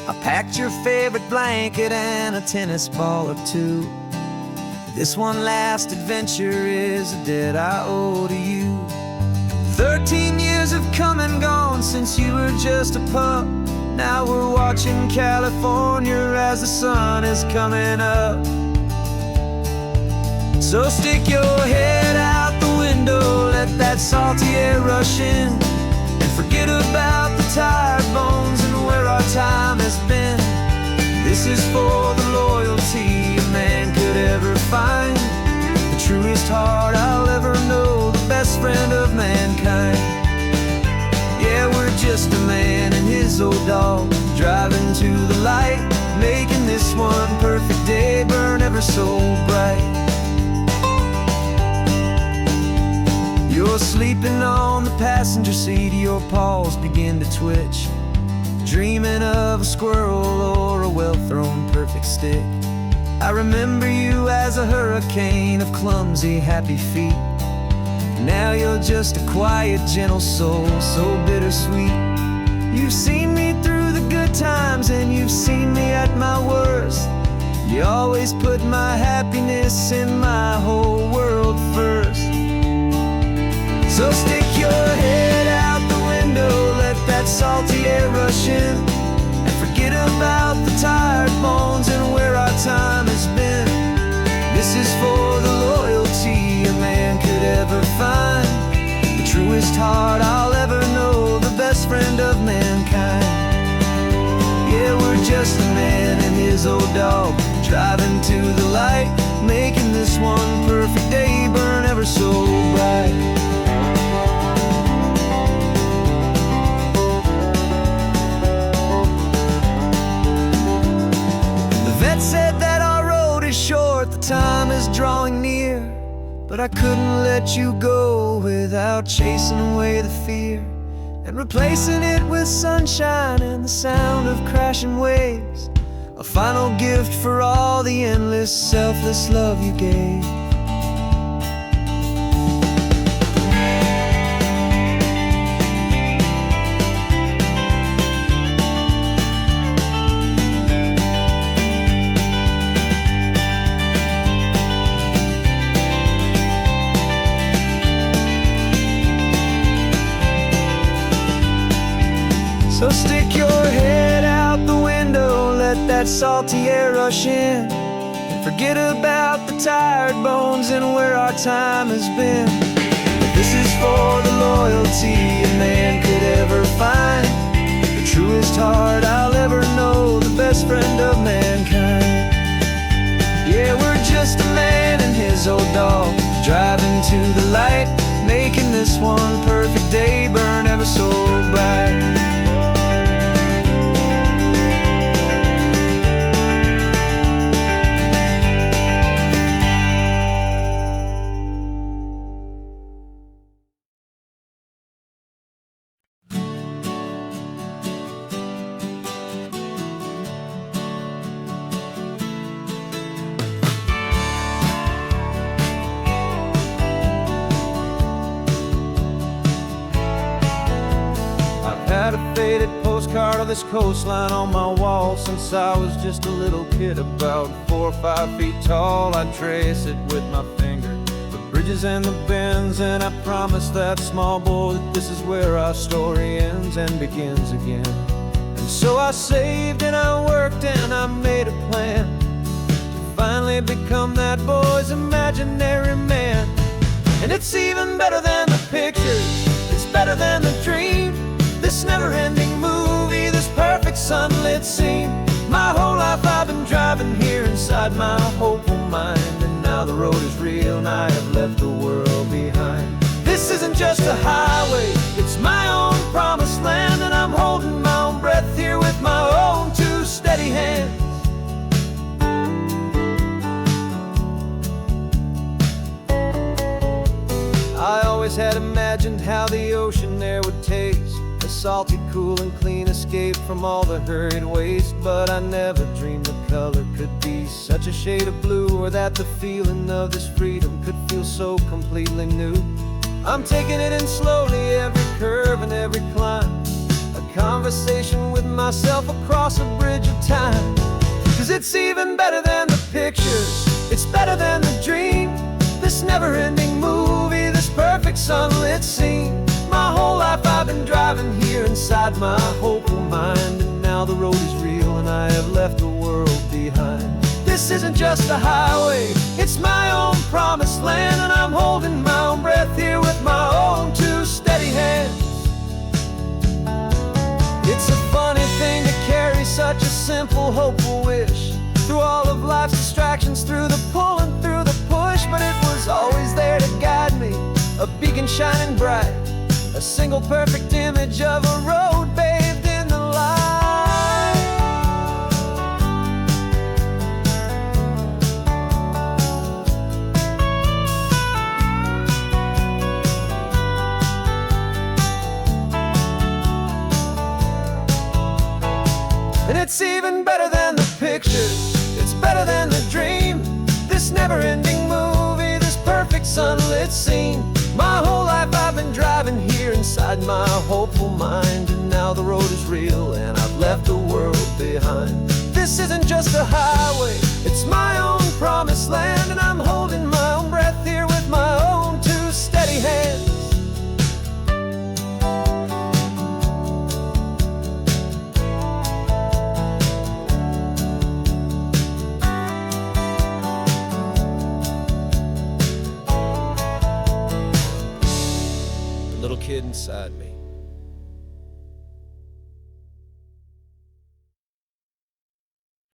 I packed your favorite blanket and a tennis ball or two. This one last adventure is a debt I owe to you. 13 years have come and gone since you were just a pup. Now we're watching California as the sun is coming up. So stick your head out the window, let that salty air rush in, and forget about the tired bones and where our time has been. This is for the loyalty a man could ever find, the truest heart I'll ever know, the best friend of mankind. Yeah, we're just a man and his old dog, driving to the light, making this one perfect day burn ever so bright. You're sleeping on the passenger seat, your paws begin to twitch, dreaming of a squirrel or a well-thrown perfect stick. I remember you as a hurricane of clumsy, happy feet. Now you're just a quiet, gentle soul, so bittersweet. You've seen me through the good times and you've seen me at my worst. You always put my happiness in my whole world first. So stick your head out the window, let that salty air rush in, and forget about the tired bones and where our time has been. This is for the loyalty a man could ever find, the truest heart I'll ever know, the best friend of mankind. Yeah, we're just a man and his old dog, driving to the light, making this one perfect day burn ever so bright. Said that our road is short, the time is drawing near, but I couldn't let you go without chasing away the fear and replacing it with sunshine and the sound of crashing waves, a final gift for all the endless, selfless love you gave. So stick your head out the window, let that salty air rush in, and forget about the tired bones and where our time has been. This is for the loyalty a man could ever find, the truest heart I'll ever know, the best friend of mankind. Yeah, we're just a man and his old dog, driving to the light, making this one perfect day burn ever so bright. Had a faded postcard of this coastline on my wall since I was just a little kid, about 4 or 5 feet tall. I trace it with my finger, the bridges bridges and the bends, and I promised that small boy that this is where our story ends and begins again. And so I saved and I worked and I made a plan to finally become that boy's imaginary man. And it's even better than the pictures, it's better than the dream, this never-ending movie, this perfect sunlit scene. My whole life I've been driving here inside my hopeful mind, and now the road is real and I have left the world behind. This isn't just a highway, it's my own promised land, and I'm holding my own breath here with my own two steady hands. I always had imagined how the ocean air would taste, a salty, cool and clean escape from all the hurried waste. But I never dreamed the color could be such a shade of blue, or that the feeling of this freedom could feel so completely new. I'm taking it in slowly, every curve and every climb, a conversation with myself across a bridge of time. 'Cause it's even better than the pictures, it's better than the dream, this never-ending movie, this perfect sunlit scene. My whole life I've been driving here inside my hopeful mind, and now the road is real and I have left the world behind. This isn't just a highway, it's my own promised land, and I'm holding my own breath here with my own two steady hands. It's a funny thing to carry such a simple, hopeful wish through all of life's distractions, through the pull and through the push. But it was always there to guide me, a beacon shining bright, a single perfect image of a road bathed in the light. And it's even better than the pictures, it's better than the dream, this never-ending movie, this perfect sunlit scene. My whole life I've been driving here inside my hopeful mind, and now the road is real and I've left the world behind. This isn't just a highway, it's my own promised land, and I'm holding my own breath here with my own two steady hands. Little kid inside me